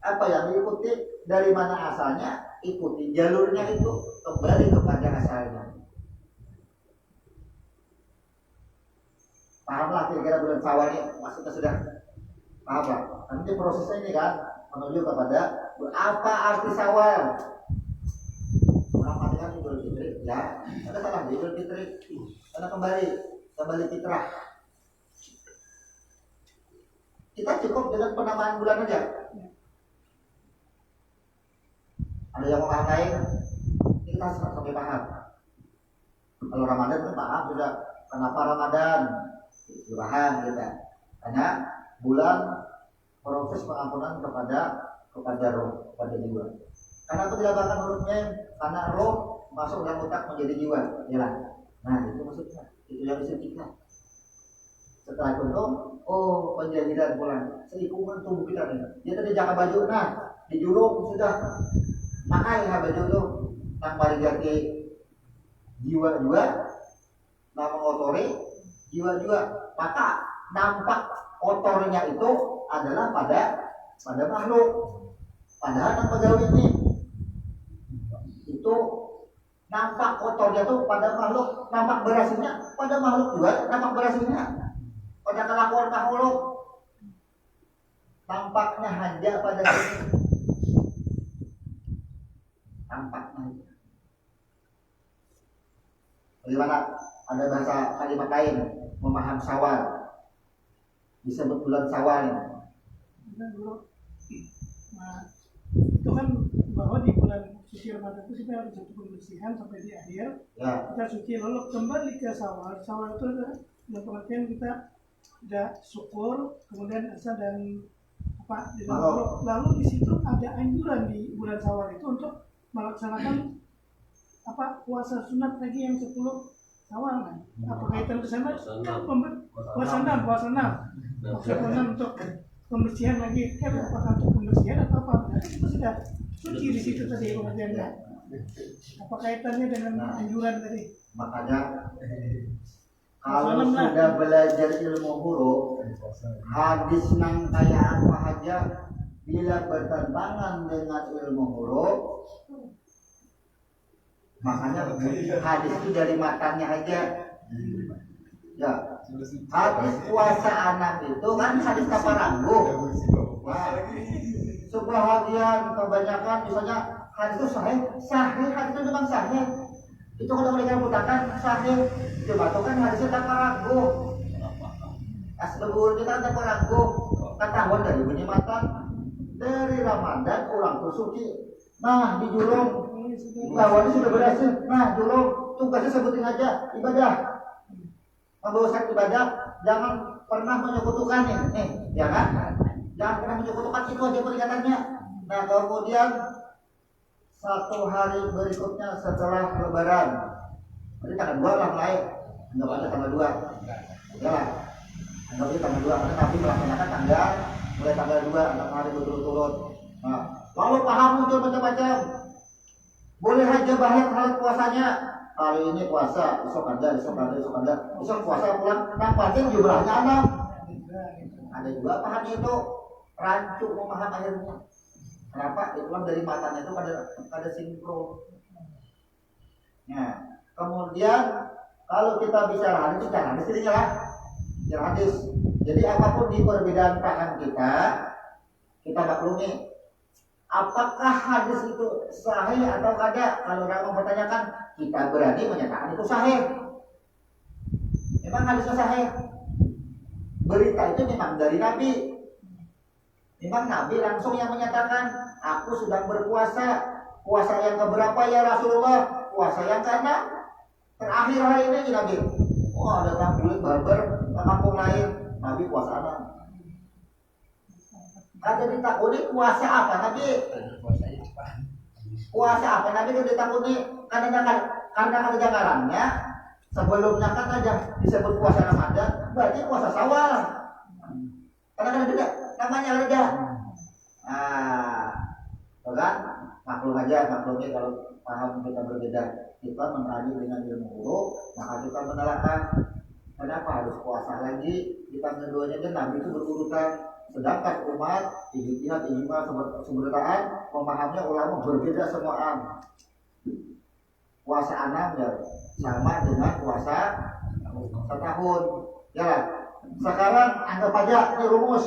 Apa yang diikuti? Dari mana asalnya? Ikuti jalurnya itu, kembali kepada asalnya. Pahamlah kira-kira bulan Syawal ini maksudnya sudah paham lah. Nanti prosesnya ini kan menuju kepada apa arti Syawal. Sama dengan Idul Fitri, ya. Ada salah di Idul Fitri, karena kembali fitrah. Kita cukup dengan penamaan bulan aja. Ada yang mau lain, kita sampai paham. Kalau Ramadan kan paham sudah. Kenapa Ramadan? Paham kita. Karena bulan proses pengampunan kepada roh, kepada jiwa. Karena aku tidak bahkan hurufnya, karena roh masuk dalam otak menjadi jiwa. Yalah. Nah itu maksudnya, itu yang disucikan. Setelah itu, oh penjahitan bulan, seikungan tubuh kita nih. Dia tadi jaga baju, nah di julung sudah pakai baju itu, tanpa diganti jiwa juga, nah mengotori jiwa juga. Maka nampak kotornya itu adalah pada makhluk. Padahal yang pegawai ini itu nampak kotornya itu pada makhluk, nampak berasnya pada makhluk juga, nampak berasnya pada kelakuan makhluk, tampaknya hanya pada sini, tampaknya. Bagaimana ada bahasa kalimat lain memaham Syawal, disebut bulan Syawal. Nah, itu kan bahwa di bulan suci Ramadan itu kita harus satu pembersihan sampai di akhir, ya. Kita suci lalu kembali ke Syawal. Syawal itu adalah dalam pengertian kita sudah syukur, kemudian asa dan apa di lalu di situ ada anjuran di bulan Syawal itu untuk melaksanakan apa puasa sunat lagi yang 10 Syawal kan? Apa kaitan ke sana? Puasa 6 untuk pembersihan lagi, apakah untuk pembersihan atau apa? Itu sudah suci di situ tadi pengertiannya. Apa kaitannya dengan anjuran tadi? Makanya kalau sudah belajar ilmu huruf, hadis nang kayak apa aja bila bertentangan dengan ilmu huruf, makanya hadis itu dari matanya aja. Ya, hadis puasa anak itu kan hadis kaparanggu. Nah, sebahagian kebanyakan misalnya hadis itu sahih hadis itu memang sahih. Itu kalau mereka mengatakan sahih, coba tuh kan hadisnya kaparanggu. Asbabul kita kaparanggu. Ketahuan dari bunyi matan dari Ramadan orang tuh suci. Nah di julung kawannya sudah berhasil. Nah julung tugasnya sebutin aja ibadah. Membawakan ibadah, jangan pernah menyekutukannya, ya kan? Jangan pernah menyekutukan, itu aja peringatannya. Nah kemudian satu hari berikutnya setelah Lebaran, berarti tanggal 2 lah mulai, anggap aja tanggal 2, ya lah, anggap aja tanggal 2, karena Nabi melaksanakan mulai tanggal 2, 6 hari berturut-turut. Nah, lalu paham muncul macam-macam, boleh aja bahas puasanya. Hari ini puasa, besok puasa pulang. Nah, pasti jumlahnya 6. Ada juga paham itu rancu memaham akhirnya. Kenapa? Ditulang dari matanya itu pada sinkron. Nah, kemudian kalau kita bicara hadis, bicara hadis jadinya lah. Bicara hadis. Jadi apapun di perbedaan paham kita maklumi. Apakah hadis itu sahih atau tidak? Kalau orang mempertanyakan, kita berani menyatakan itu sahih. Memang hadisnya sahih. Berita itu memang dari Nabi. Memang Nabi langsung yang menyatakan, aku sedang berpuasa. Puasa yang keberapa ya Rasulullah? Puasa yang karena terakhir hari ini Nabi. Oh ada orang kulit barber ke kampung lain, Nabi puasa 6. Ada ditakuni puasa apa Nabi? Puasa apa Nabi itu ditakuni? Karena kedengarannya sebelumnya kan aja disebut puasa Ramadan, berarti puasa Syawal. Karena kan beda, namanya beda. Kan? Maklumnya kalau paham kita berbeda, kita mengaji dengan ilmu huruf, maka kita menelaah kenapa harus puasa lagi. Kita keduanya dan Nabi itu berurutan. Sedangkan umat ijtihad ijma sebertaan memahaminya ulama berbeda semua. Puasa 6 ya sama dengan puasa setahun. Ya. Sekarang anggap aja ini rumus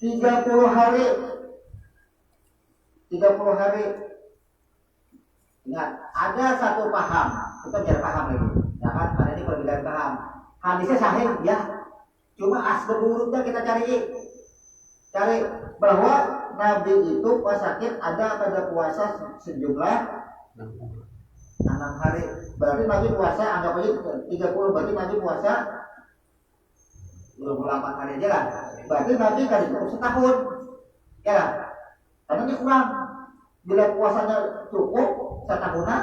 30 hari. 30 hari. Ingat, ada satu paham. Kita biar paham lagi. Ya kan? Karena ini perbedaan paham. Hadisnya sahih ya. Cuma asbab urutnya kita cari bahwa Nabi itu pas sakit ada pada puasa sejumlah 6 hari. Berarti Nabi puasa anggap aja 30, berarti Nabi puasa 28 hari aja lah. Berarti Nabi kan cukup setahun. Ya lah. Karena ini kurang. Bila puasanya cukup setahunan,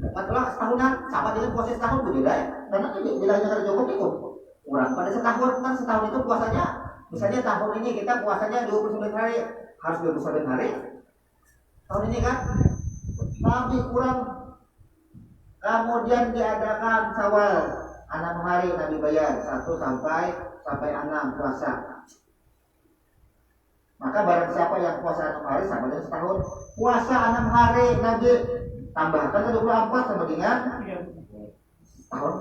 dapatlah setahunan sama dengan puasa setahun berbeda ya. Karena bilangnya kalau cukup itu kurang pada setahun. Kan setahun itu puasanya, misalnya tahun ini kita puasanya 29 hari, harus 29 hari. Tahun ini kan Nabi kurang. Kemudian diadakan Syawal 6 hari Nabi bayar 1 sampai 6 puasa. Maka barang siapa yang puasa 6 hari sama dengan setahun. Puasa 6 hari Nabi tambahkan ke 24 sama dengan setahun.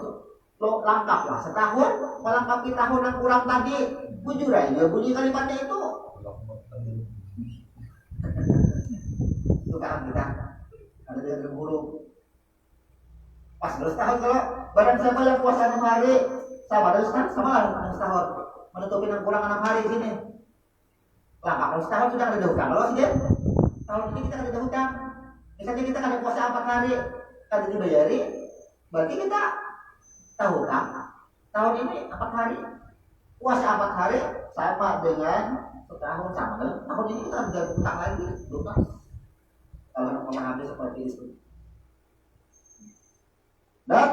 Lo lengkap lah setahun, melengkapi tahun yang kurang tadi. Bujur aja bunyi kalimatnya itu. Itu kan kita ada dengan guru. Pas setahun kalau barang siapa yang puasa 6 hari sama dengan setahun. Menutupi yang kurang 6 hari sini. Lah kalau setahun sudah ada hutang. Kalau sih tahun ini kita ada hutang. Misalnya kita ada puasa 4 hari kan dibayari, berarti kita tahu hutang. Tahun ini 4 hari puasa 4 hari sama dengan setahun sama dengan tahun ini kita ada hutang lagi lunas. Kalau memahami seperti itu. Dan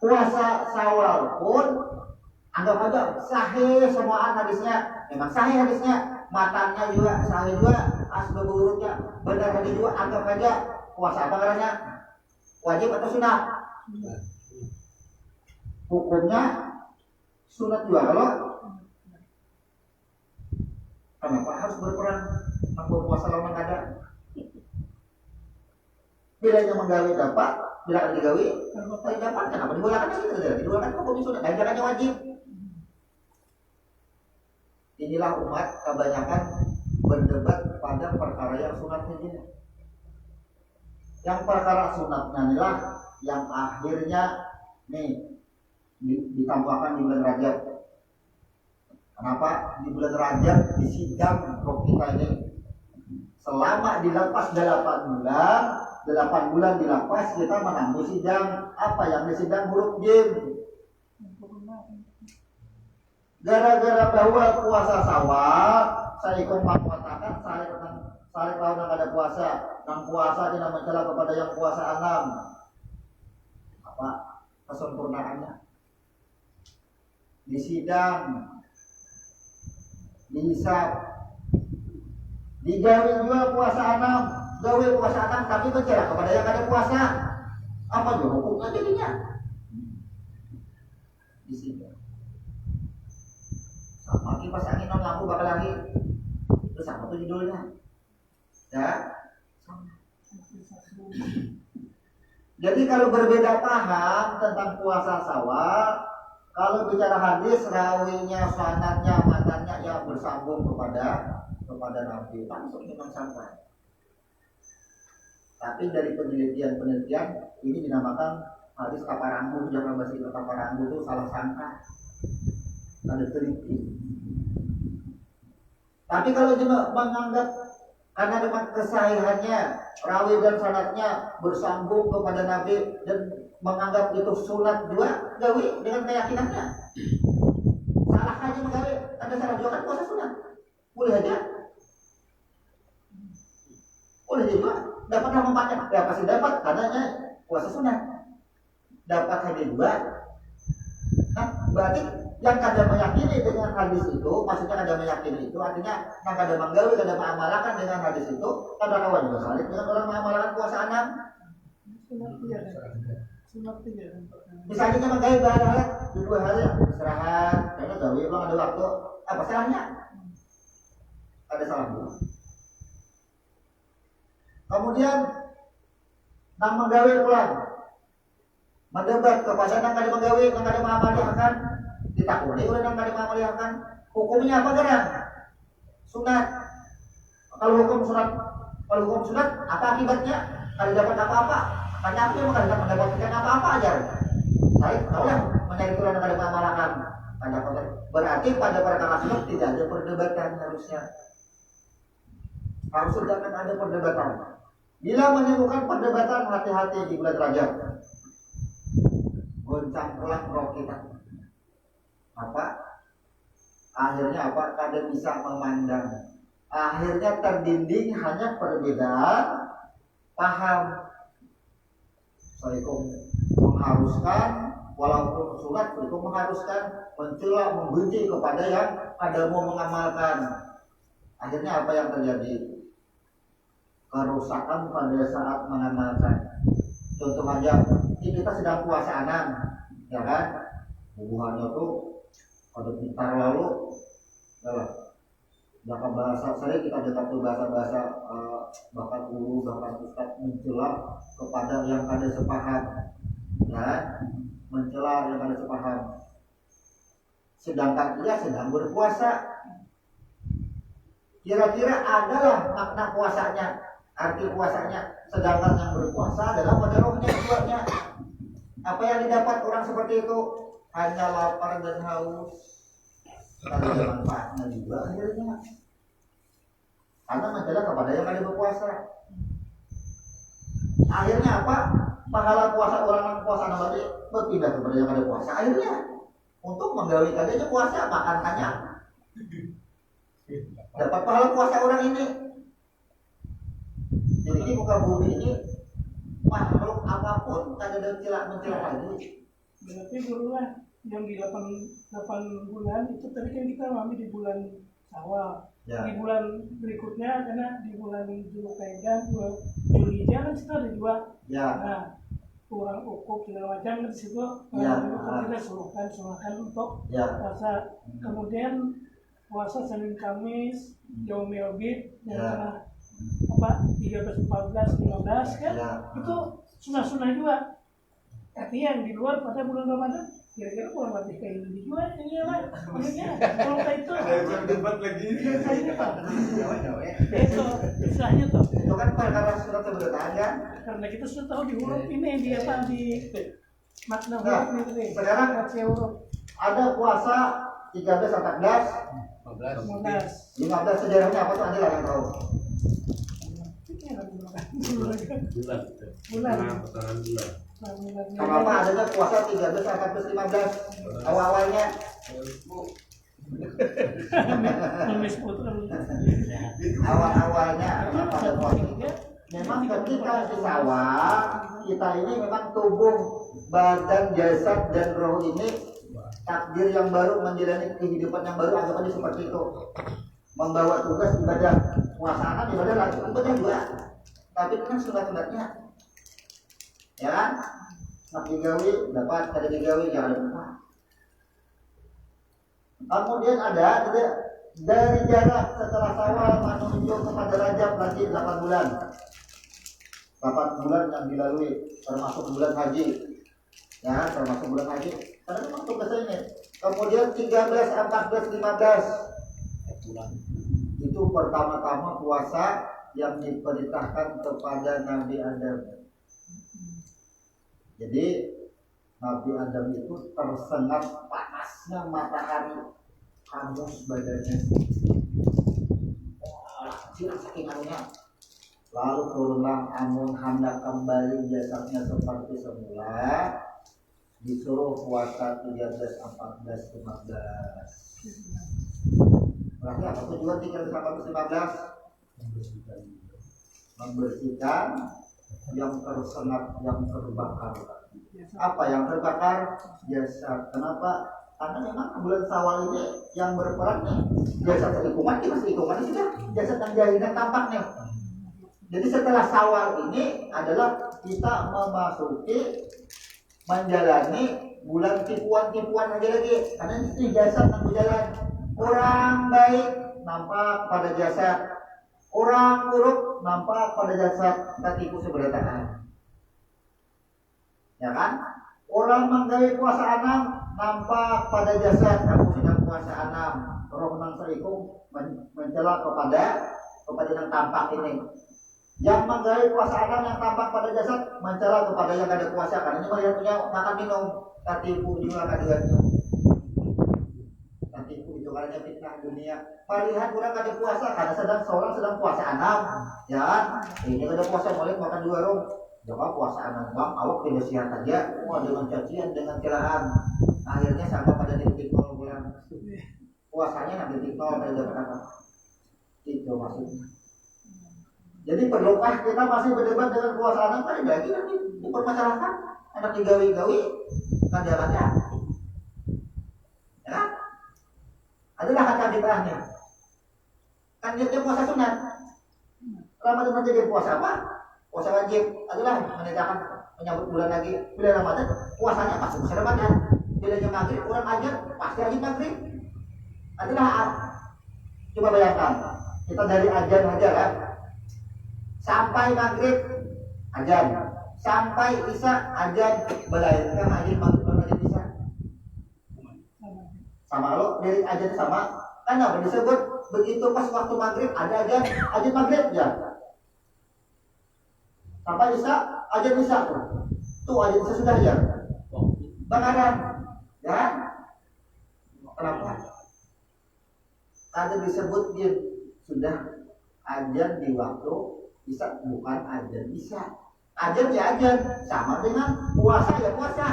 puasa Syawal pun anggap aja sahih semua hadisnya. Memang sahih hadisnya. Matanya juga sahih juga, asbab urutnya benar hadis juga. Anggap aja puasa apa caranya? Wajib atau sunat? Hukumnya sunat juga. Kalau kenapa harus berperang aku puasa lama ada? Bilanya menggawi dapat, bila kan digawi tidak dapat. Kenapa dimulakan gitu? Dimulakan hukumnya sunat, dan caranya wajib. Inilah umat kebanyakan berdebat pada perkara yang sunat saja. Yang perkara sunatnya inilah yang akhirnya nih ditambahkan di bulan Rajab. Kenapa? Di bulan Rajab di sidang roh kita ini selama dilepas 8 bulan dilepas kita menanggung sidang. Apa yang disidang? Huruf jim. Gara-gara bahwa puasa Syawal, saya mengatakan saya tahu nang ada puasa, nang puasa dia mencela kepada yang puasa 6. Apa kesempurnaannya? Disidang, dihisab, digawe juga puasa 6, gawe puasa 6 tapi mencela kepada yang ada puasa. Apa juga hukumnya jadinya? Disidang. Pagi pas angin non lampu bakal lagi. Terus apa tuh judulnya? Ya. Jadi kalau berbeda paham tentang puasa Syawal, kalau bicara hadis rawinya, sanadnya, matanya yang bersambung kepada Nabi, langsung memang sampai. Tapi dari penelitian ini dinamakan hadis kaparangu. Jangan bahasa itu kaparangu itu salah sangka. Ada teliti. Tapi kalau dia menganggap karena dengan kesahihannya rawi dan sanadnya bersambung kepada Nabi dan menganggap itu sunat juga, gawi dengan keyakinannya. Salah aja menggawi, ada salah juga kan puasa sunat. boleh aja. Boleh juga, dapatlah manfaatnya. Ya pasti dapat, karenanya puasa sunnah. Dapat hanya 2. Nah, berarti yang kada meyakini dengan hadis itu, maksudnya kada meyakini itu, artinya yang kada menggawi, kada mengamalkan dengan hadis itu, kada kawan juga salib dengan orang mengamalkan puasa 6. Misalnya kita menggawi bahan di 2 hari istirahat, karena gawi belum ada waktu, apa salahnya? Ada salah juga. Kemudian nang menggawi pulang mendebat kepada nang kada menggawi, nang kada mengamalkan, ditakuni oleh nang kada mengamalkan. Hukumnya apa gerak? Sunat. Kalau hukum sunat, apa akibatnya? Kada dapat apa-apa. Hanya apa yang kada mendapatkan apa-apa aja. Saya tahu lah mencari tulang nang kada mengamalkan. Berarti pada perkara sunat tidak ada perdebatan harusnya. Harus jangan ada perdebatan. Bila menemukan perdebatan, hati-hati di bulan Rajab. Goncang pulang roh kita. Apa? Akhirnya apa? Kada bisa memandang. Akhirnya terdinding hanya perbedaan paham. Assalamualaikum mengharuskan, walaupun surat itu mengharuskan, mencela, membenci kepada yang ada mau mengamalkan. Akhirnya apa yang terjadi? Kerusakan pada saat mengamalkan. Contoh aja, kita sedang puasa 6, ya kan? Hubungannya tuh pada gitar lalu, ya lah. Bahkan bahasa saya kita tetap bahasa-bahasa bahkan guru, bahkan ustaz mencela kepada yang kada sepaham, ya, mencela yang kada sepaham. Sedangkan dia sedang berpuasa. Kira-kira adalah makna puasanya, arti puasanya. Sedangkan yang berpuasa adalah pada rohnya, jiwanya. Apa yang didapat orang seperti itu? Hanya lapar dan haus. Tidak ada manfaatnya juga akhirnya. Karena mencela kepada yang ada berpuasa. Akhirnya apa? Pahala puasa orang yang puasa namanya berpindah kepada yang ada puasa. Akhirnya untuk menggawi aja puasa makan hanya dapat pahala puasa orang ini. Jadi muka bumi ini makhluk apapun tak ada mencela lagi. Berarti gurulah yang di 8 bulan itu tadi kan kita ambil di bulan Syawal. Ya. Di bulan berikutnya karena di bulan Zulkaidah, Juli kan kita ada 2. Ya. Nah, kurang ukuk segala macam di situ kita suruhkan untuk puasa. Kemudian puasa Senin Kamis, Yaumil Bid, yang 13, 14, 15 kan? Itu sunah-sunah juga. Tapi yang di luar pada bulan Ramadan kira-kira kurang lebih kayak ini juga ini lah. Maksudnya kalau kayak itu ada debat lagi. Itu istilahnya tuh. Itu kan perkara surat sebenarnya kan? Karena kita sudah tahu di huruf ini di apa di makna huruf ini. Sekarang ada puasa 13, 14, 15 sejarahnya apa tuh Anda yang tahu? Bulan. Kenapa adanya puasa 13, 14, 15 awal-awalnya? Awal-awalnya pada puasa memang ketika di sawah kita ini memang tubuh, badan, jasad dan roh ini takdir yang baru, menjalani kehidupan yang baru, anggapannya seperti itu. Membawa tugas ibadah puasa, ibadah lagi ibadah juga, tapi kan sunat-sunatnya, ya kan? Nak digawi dapat, kada digawi jangan lupa. Kemudian ada dari jarak setelah Syawal menuju kepada Rajab lagi 8 bulan. 8 bulan yang dilalui termasuk bulan haji, ya termasuk bulan haji. Karena memang tugasnya ini. Kemudian 13, 14, 15 itu pertama-tama puasa yang diperintahkan kepada Nabi Adam. Jadi Nabi Adam itu tersengat panasnya matahari, hangus badannya. Saking anunya. Lalu turunlah amun hendak kembali jasadnya seperti semula, disuruh puasa 13, 14, 15. Berarti apa tujuan 3 sampai 15? Membersihkan yang tersengat, yang terbakar. Apa yang terbakar? Jasad. Kenapa? Karena memang bulan Syawal ini yang berperan nih jasad selingkuhan, kita selingkuhan sudah jasad yang jahilan tampak nih. Jadi setelah Syawal ini adalah kita memasuki menjalani bulan tipuan-tipuan lagi. Karena ini jasad yang berjalan. Orang baik nampak pada jasad, orang buruk nampak pada jasad, ketipu seberataan. Ya kan? Orang menggawe puasa 6 nampak pada jasad, kamu sedang puasa 6. Roh nang seriku mencela kepada yang tampak ini. Yang menggawe puasa 6 yang tampak pada jasad mencela kepada yang ada puasa. Karena ini yang punya makan minum, ketipu juga kaduannya. Ketipu itu karena fitnah dunia. Melihat orang ada puasa karena seorang sedang puasa 6. Ya, ini ada puasa boleh makan 2 rom. Jangan puasa 6 bang, awak tidak sihat aja. Wah, dengan cacian, dengan celaan. Akhirnya sama pada titik 0 bulan. Puasanya nanti titik 0 pada dapat apa? Itu maksudnya. Jadi perlukah kita masih berdebat dengan puasa 6 kan lagi nanti dipermasalahkan. Anak digawi-gawi kadang-kadang. Ya? Adalah kata bid'ahnya. Kan dia puasa sunat. Ramadan menjadi puasa apa? Puasa wajib adalah menyambut bulan lagi. Bulan Ramadan puasanya pasti puasa Ramadan. Bilanya maghrib orang ajar pasti lagi maghrib. Adalah coba bayangkan kita dari ajar aja kan. Sampai maghrib ajar, sampai isya ajar, melahirkan ajar maghrib dan ajar isya. Sama lo dari ajar sama. Karena disebut begitu pas waktu maghrib ada ajar maghrib ya. Sampai isya ajar isya tuh ajar isya sudah ya. Bakaran, ya. Kenapa? Karena disebut dia sudah ajar di waktu isya, bukan ajar isya. Ajar ya ajar, sama dengan puasa ya puasa.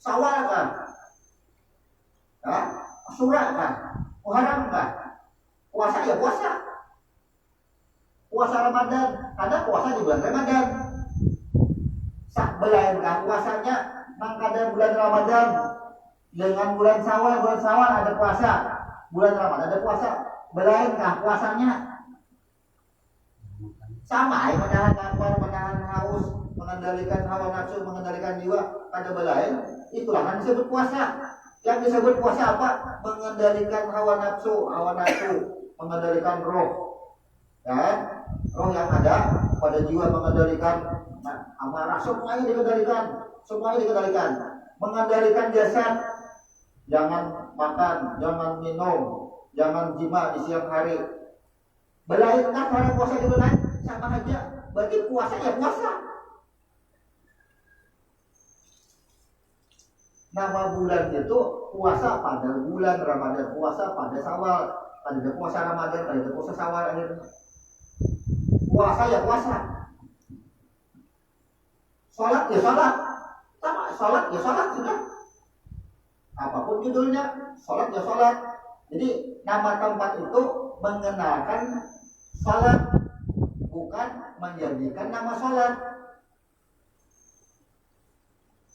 Syawal kan? Ya, Asyura kan? Muharram kan? Puasa ya puasa. Puasa Ramadan, ada puasa di bulan Ramadan. Sak belainkan puasanya mengkadar bulan Ramadan dengan bulan Syawal ada puasa. Bulan Ramadan ada puasa. Belainkah puasanya? Sama ya, menahan lapar, menahan haus, mengendalikan hawa nafsu, mengendalikan jiwa, ada belain. Itulah yang disebut puasa. Yang disebut puasa apa? Mengendalikan hawa nafsu, mengendalikan roh. Ya, roh yang ada pada jiwa mengendalikan amarah, semuanya dikendalikan. Mengendalikan jasad, jangan makan, jangan minum, jangan jima di siang hari. Belahirkan cara puasa juga naik sama aja. Berarti puasa ya puasa. Nama bulan itu puasa pada bulan Ramadan, puasa pada Syawal, ada puasa Ramadan, ada puasa Syawal akhirnya. Puasa ya puasa. Sholat ya sholat. Sama sholat ya sholat sudah. Apapun judulnya, sholat ya sholat. Jadi nama tempat itu mengenalkan sholat, bukan menjadikan nama sholat.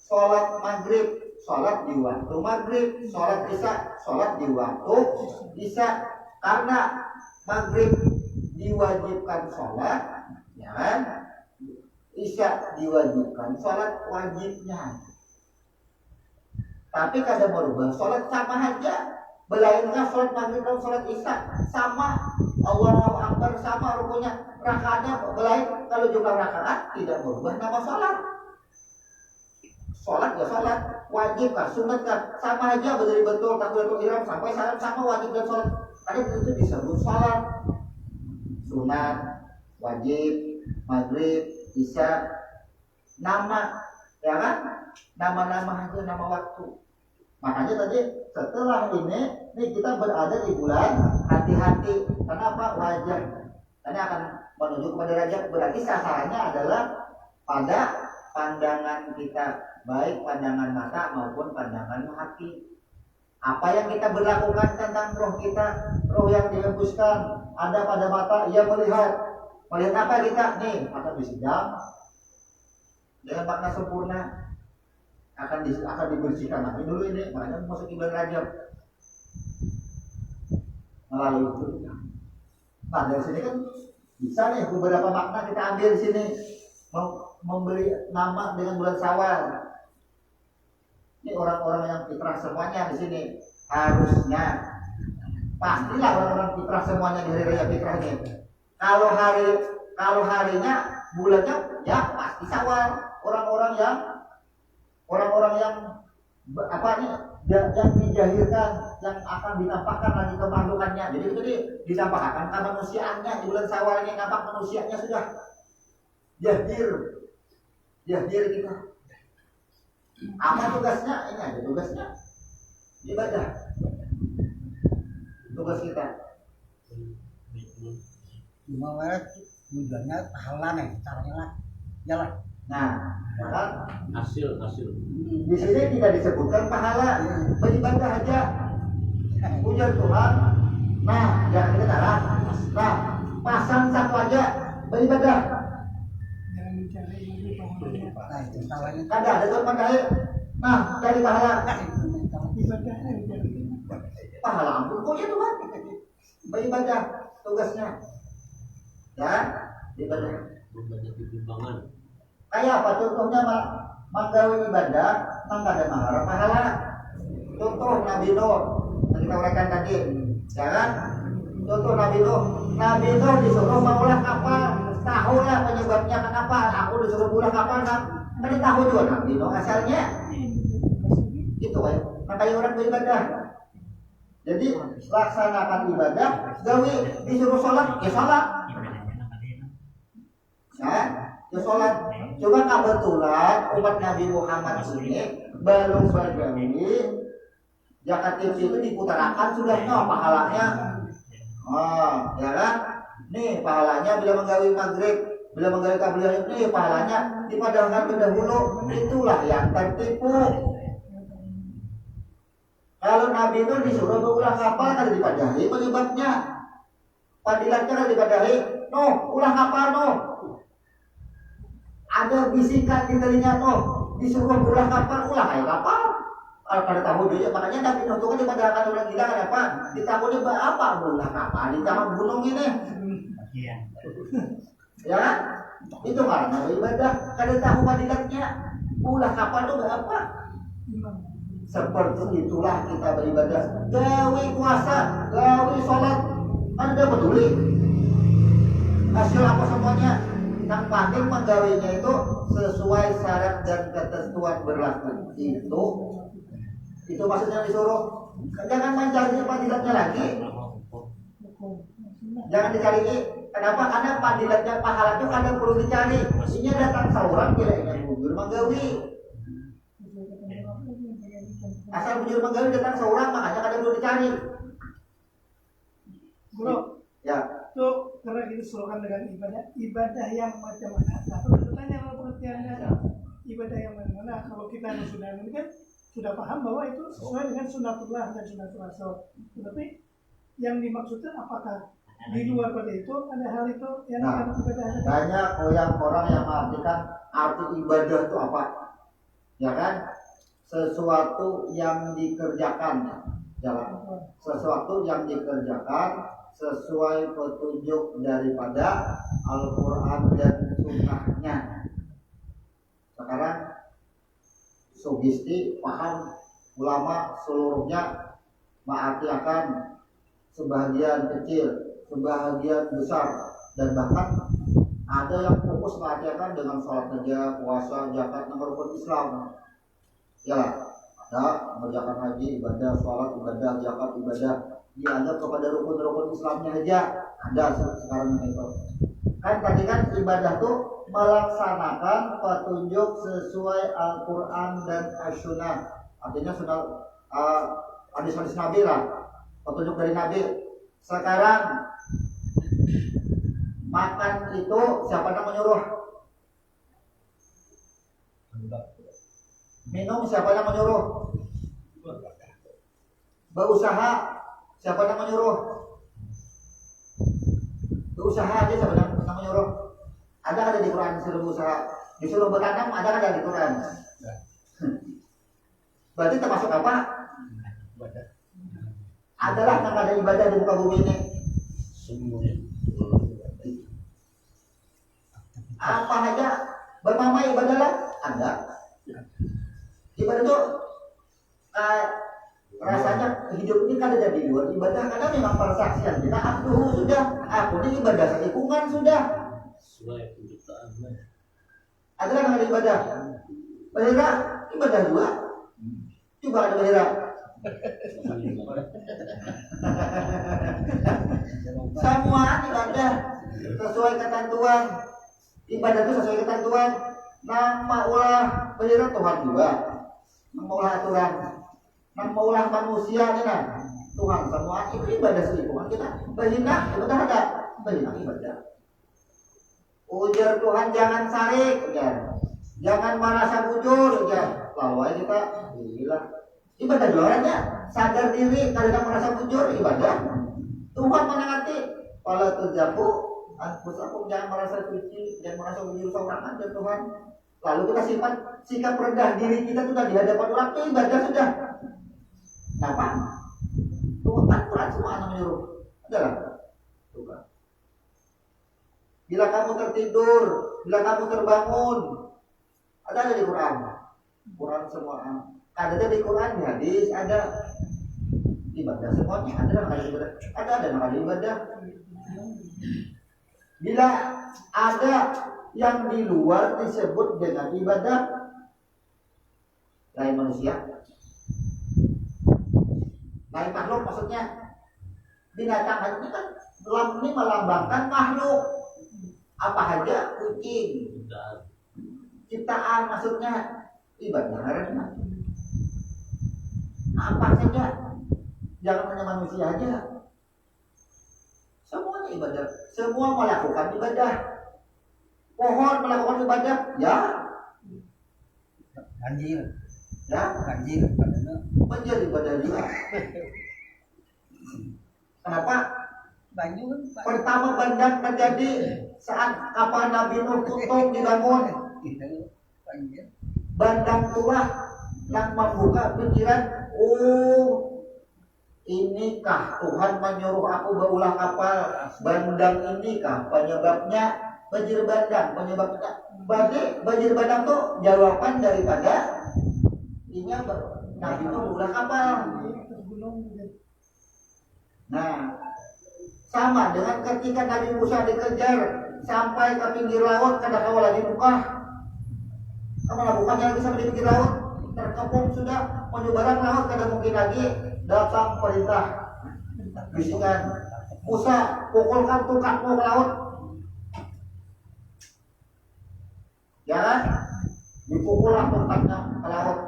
Sholat maghrib, sholat di waktu maghrib. Sholat isya, sholat di waktu isya. Karena maghrib diwajibkan sholat, ya kan? Isya diwajibkan sholat wajibnya. Tapi kadang merubah sholat sama aja. Belainkan sholat maghrib dan sholat isya sama. Allahu Akbar sama rukunya. Rakaatnya belain. Kalau juga rakaat tidak merubah nama sholat. Sholat ya sholat. Wajib kah, sunat kah, sama aja berdiri betul takbiratul ihram sampai salam sama wajib dan sholat. Ada itu disebut sholat. Sunat, wajib, maghrib, isya, nama, ya kan? Nama-nama itu nama waktu. Makanya tadi setelah ini kita berada di bulan hati-hati. Kenapa? Wajar. Karena akan menuju kepada Rajab. Berarti sasarannya adalah pada pandangan kita, baik pandangan mata maupun pandangan hati. Apa yang kita berlakukan tentang roh kita, roh yang dihembuskan ada pada mata, ia melihat apa kita nih akan disidang dengan makna sempurna, akan dibersihkan lagi dulu ini, makanya masuk ibadah Rajab melalui itu. Nah dari sini kan bisa nih beberapa makna kita ambil di sini, memberi nama dengan bulan Syawal. Ini orang-orang yang fitrah semuanya di sini harusnya, pastilah orang-orang fitrah semuanya di hari raya fitrah ini. Kalau harinya bulannya ya pasti Syawal. Orang-orang yang apa nih yang dijahirkan, yang akan ditampakkan lagi kemakhlukannya. Jadi itu ditampakkan kemanusiaannya di bulan Syawal ini, nampak manusianya sudah jahir kita. Apa tugasnya? Ini ada tugasnya, ibadah. Tugas kita. Cuma tujuannya pahala nih, caranya lah, jalan. Nah, kan hasil. di sini tidak disebutkan pahala, beribadah aja, puja Tuhan. Nah, jangan kedengaran. Nah, pasang satu aja, beribadah. Jangan mencari ilmu pahalanya. Nah itu salahnya. Ada tuh pandai. Nah, dari pahala. Ibadahnya mencari ilmu. Pahala ampun, kok ya Tuhan? Beribadah tugasnya. Ya, ibadah. Membanyak timbangan. Kayak apa contohnya menggawe ibadah, maka ada mengharap pahala. Contoh Nabi Nuh yang kita uraikan tadi, ya kan? Contoh Nabi Nuh disuruh mengulang kapal, tahu lah penyebabnya kenapa aku disuruh ulang kapal kan? Kan tahu juga Nabi Nuh asalnya. Itu kan, makanya orang beribadah. Jadi laksanakan ibadah, gawe disuruh sholat, ya sholat. Nah, ya sholat. Coba kebetulan umat Nabi Muhammad ini belum bergawi, zakat fitri itu diputarakan sudah pahalanya. Ya kan? Nih pahalanya bila menggawi maghrib, bila menggawi qabliyah ini pahalanya dipadamkan terdahulu. Itulah yang tertipu. Kalau Nabi itu disuruh berulang kapal kan dipadahi penyebabnya. Padilatnya kan dipadahi, ulang kapal ada bisikan di telinga disuruh ulang kapal, kayak kapal. Kalau pada tahu dia, makanya Nabi Nuh itu kan dipadahkan orang gila kenapa? Ditahunya apa? Ulang kapal di tengah gunung ini. Ya, itu karena ibadah. Kada tahu padilatnya, ulang kapal itu apa? Seperti itulah kita beribadah. Gawe puasa, gawe sholat, Anda peduli hasil apa semuanya. Yang penting menggawainya itu sesuai syarat dan ketentuan berlaku. Itu maksudnya disuruh. Jangan mencari padilatnya lagi. Jangan dicari. Kenapa? Karena padilatnya pahala itu ada perlu dicari. Ini datang seorang tidak ingin bujur menggawi. Asal bujur menggawi datang seorang, makanya ada perlu dicari. Bro, Ya. itu karena kita selalukan dengan ibadah yang macam mana. Nah, kalau bertanya kalau pengertiannya ibadah yang mana. Kalau kita sudah ini kan sudah paham bahwa itu sesuai dengan sunatullah dan sunatul rasul. Tetapi yang dimaksudkan apakah di luar pada itu ada hal itu yang ibadah? Banyak orang yang mengartikan arti ibadah itu apa? Ya kan? Sesuatu yang dikerjakan, sesuatu yang dikerjakan sesuai petunjuk daripada Al-Quran dan Sunnahnya. Sekarang sugesti paham ulama seluruhnya mengartikan sebahagian kecil, sebahagian besar, dan bahkan ada yang fokus mengartikan dengan sholat saja, puasa, zakat, rukun Islam. Ya, ada mengerjakan haji, ibadah, sholat, ibadah, zakat, ibadah, dianggap kepada rukun-rukun Islamnya aja. Ada sekarang itu. Kan tadi kan ibadah tuh melaksanakan petunjuk sesuai Al-Quran dan As-Sunnah. Artinya sudah hadis-hadis Nabi lah, petunjuk dari Nabi. Sekarang makan itu siapa yang menyuruh? Minum siapa yang menyuruh? berusaha, siapa yang menyuruh? Berusaha aja siapa yang menyuruh? Ada di Quran disuruh berusaha, disuruh bertanam ada di Quran. Berarti termasuk apa? Adalah yang ada ibadah di muka bumi ini. Semuanya. Apa aja bernama ibadah lah? Ada. Ibadah itu rasanya hidup ini kan ada di luar ibadah karena memang persaksian kita aku sudah, aku ini ibadah lingkungan sudah. Sesuai penciptaan. Adalah yang ada ibadah. Bahira ibadah dua. Coba ada bahira. Semua ibadah sesuai ketentuan. Ibadah itu sesuai ketentuan. Nama ulah bahira Tuhan juga. Nama ulah aturan. Nama ulah manusia kan. Tuhan semua itu ibadah selingkuhan kita. Bahina ibadah ada. Bahina ibadah. Ujar Tuhan jangan sarik, ujar. Jangan merasa bujur, ujar. Lalu kita gila. Ibadah jualannya sadar diri karena merasa bujur ibadah. Tuhan menangati. Kalau terjaku, anfusakum jangan merasa suci, jangan merasa bujur seorang aja Tuhan. Lalu kita simpan sikap rendah diri kita sudah di hadapan orang itu ibadah sudah. Kenapa? Tuhan Quran semua anak menyuruh. Adalah Tuhan. Bila kamu tertidur, bila kamu terbangun, ada di Quran. Quran semua ada di Quran, di hadis ada. Ibadah semuanya ada dalam ibadah. Ada dalam ibadah. Bila ada yang di luar disebut dengan ibadah, lain manusia, lain makhluk maksudnya. Binatang ini kan ini melambangkan makhluk. Apa aja kucing, ciptaan maksudnya ibadah karena apa saja, jangan hanya manusia aja, semuanya ibadah, semua melakukan ibadah. Pohon melakukan ibadah, ya. Banjir, Ya, banjir, menjadi ibadah juga. Kenapa? banjir, Pertama bandang terjadi saat kapal Nabi Nuh tutup dibangun. banjir. Bandang itulah yang membuka pikiran, oh inikah Tuhan menyuruh aku berulah kapal. Bandang inikah penyebabnya banjir bandang, penyebabnya. Berarti banjir bandang itu jawaban daripada ini Nabi Nuh berulah kapal. Nah, sama dengan ketika Nabi Musa dikejar sampai ke pinggir laut, kada kau lagi buka. Kamu bukan yang bisa di pinggir laut, terkepung sudah menyebarang laut, kada mungkin lagi datang perintah bisikan Musa pukulkan tongkatmu ke laut. Ya, dipukullah tongkatnya ke laut.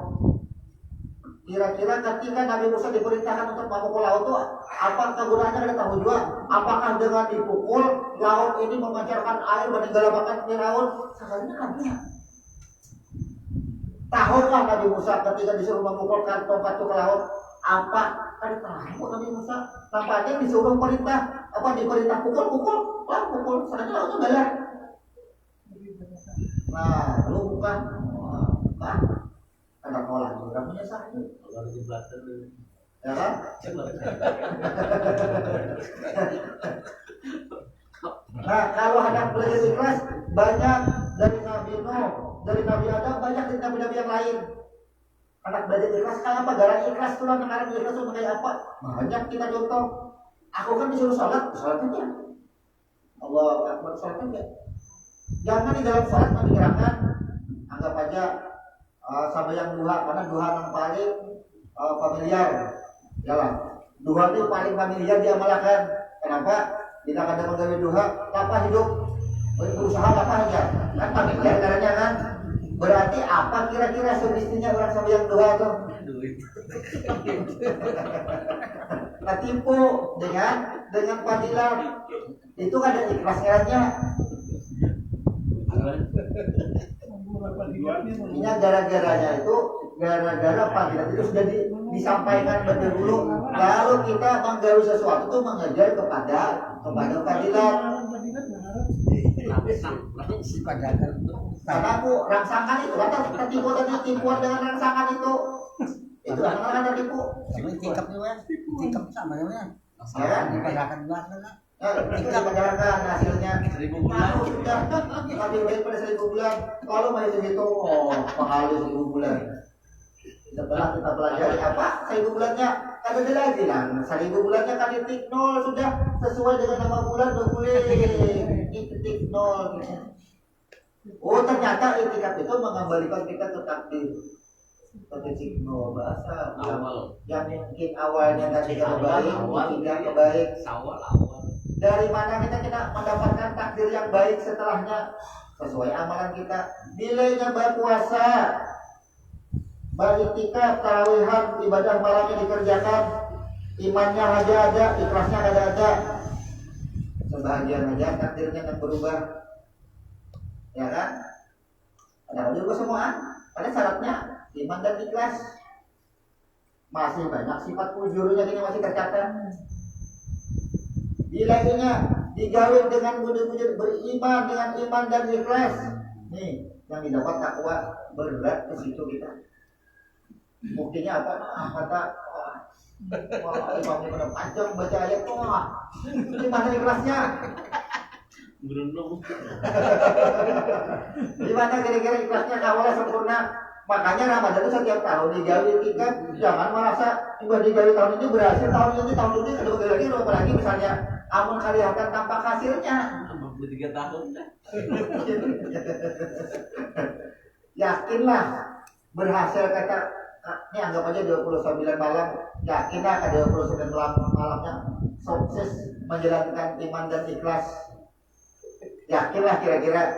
Kira-kira ketika Nabi Musa diperintahkan untuk memukul laut itu apa kegunaannya kita tahu juga. Apakah dengan dipukul laut ini memancarkan air menenggelamkan Firaun? Sebenarnya kan ya. Tahukah Nabi Musa ketika disuruh memukulkan tongkat itu ke laut? Apa kan tahu Nabi Musa? Tampaknya disuruh perintah apa diperintah pukul, lah pukul. Sebenarnya lautnya galah. Nah, lu bukan ada kolam juga punya sakit. Kalau di belakang, Ya kan? Nah, kalau ada belajar ikhlas banyak dari Nabi Nuh, dari Nabi Adam, banyak dari nabi-nabi yang lain. Anak belajar ikhlas kayak apa? Gara ikhlas tuh lah, ikhlas itu kayak apa? Banyak kita contoh. Aku kan disuruh sholat aja. Allah Akbar, sholat aja. Jangan di dalam sholat memikirkan, anggap aja sampai yang duha, karena duha yang paling familiar. Yalah, duha itu paling familiar diamalkan. Kenapa? Kita kadang menggawe duha, apa hidup berusaha apa aja, kan familiar caranya kan. Berarti apa kira-kira semestinya orang sama yang duha itu? Nah, tipu dengan fadilah itu ada ikhlasnya. Ini gara-garanya itu gara-gara fadilat itu sudah disampaikan dulu. Kalau kita menggawi sesuatu itu mengejar kepada fadilat. Karena aku rangsangan itu, kata tertipu tadi, tipuan dengan rangsangan itu anak-anak tertipu. Ini tingkap juga, tingkap sama ya. Ya, Dipadahkan juga kan. kita perjalanan hasilnya 1000 bulan. sudah lebih baik pada 1000 bulan. Kalau masih segitu, pengalir 1000 bulan. Setelah kita pelajari apa 1000 bulannya, kan ada lagi lah. 1000 bulannya kan titik nol sudah sesuai dengan nama bulan boleh titik nol. Oh ternyata itikaf itu mengembalikan kita ke takdir. Titik nol bahasa Awal. yang mungkin awalnya tadi baik, tidak baik. Awal. Dari mana kita mendapatkan takdir yang baik setelahnya? Sesuai amalan kita. Nilainya berpuasa, beriktikaf, tarawihan, ibadah malamnya dikerjakan, imannya aja ada, ikhlasnya ada. Sebahagian aja takdirnya akan berubah. Ya kan? Ada juga semua. Ada syaratnya iman dan ikhlas. Masih banyak sifat ujurnya ini masih tercatat. Nilainya digawin dengan bujur-bujur beriman dengan iman dan ikhlas. Nih yang didapat takwa berat ke situ kita. Buktinya apa? Kata imamnya pada panjang baca ayat di mana ikhlasnya? Berenung. Di mana kira-kira ikhlasnya awalnya sempurna? Makanya Ramadan itu setiap tahun digawi itikaf. Jangan merasa tiba digawi tahun ini berhasil, tahun ini kedua lagi, apalagi misalnya amun kelihatan tampak hasilnya. 53 tahun dah. Yakinlah berhasil kata ini anggap aja 29 malam, yakinlah ke 29 malamnya sukses menjalankan iman dan ikhlas. Yakinlah kira-kira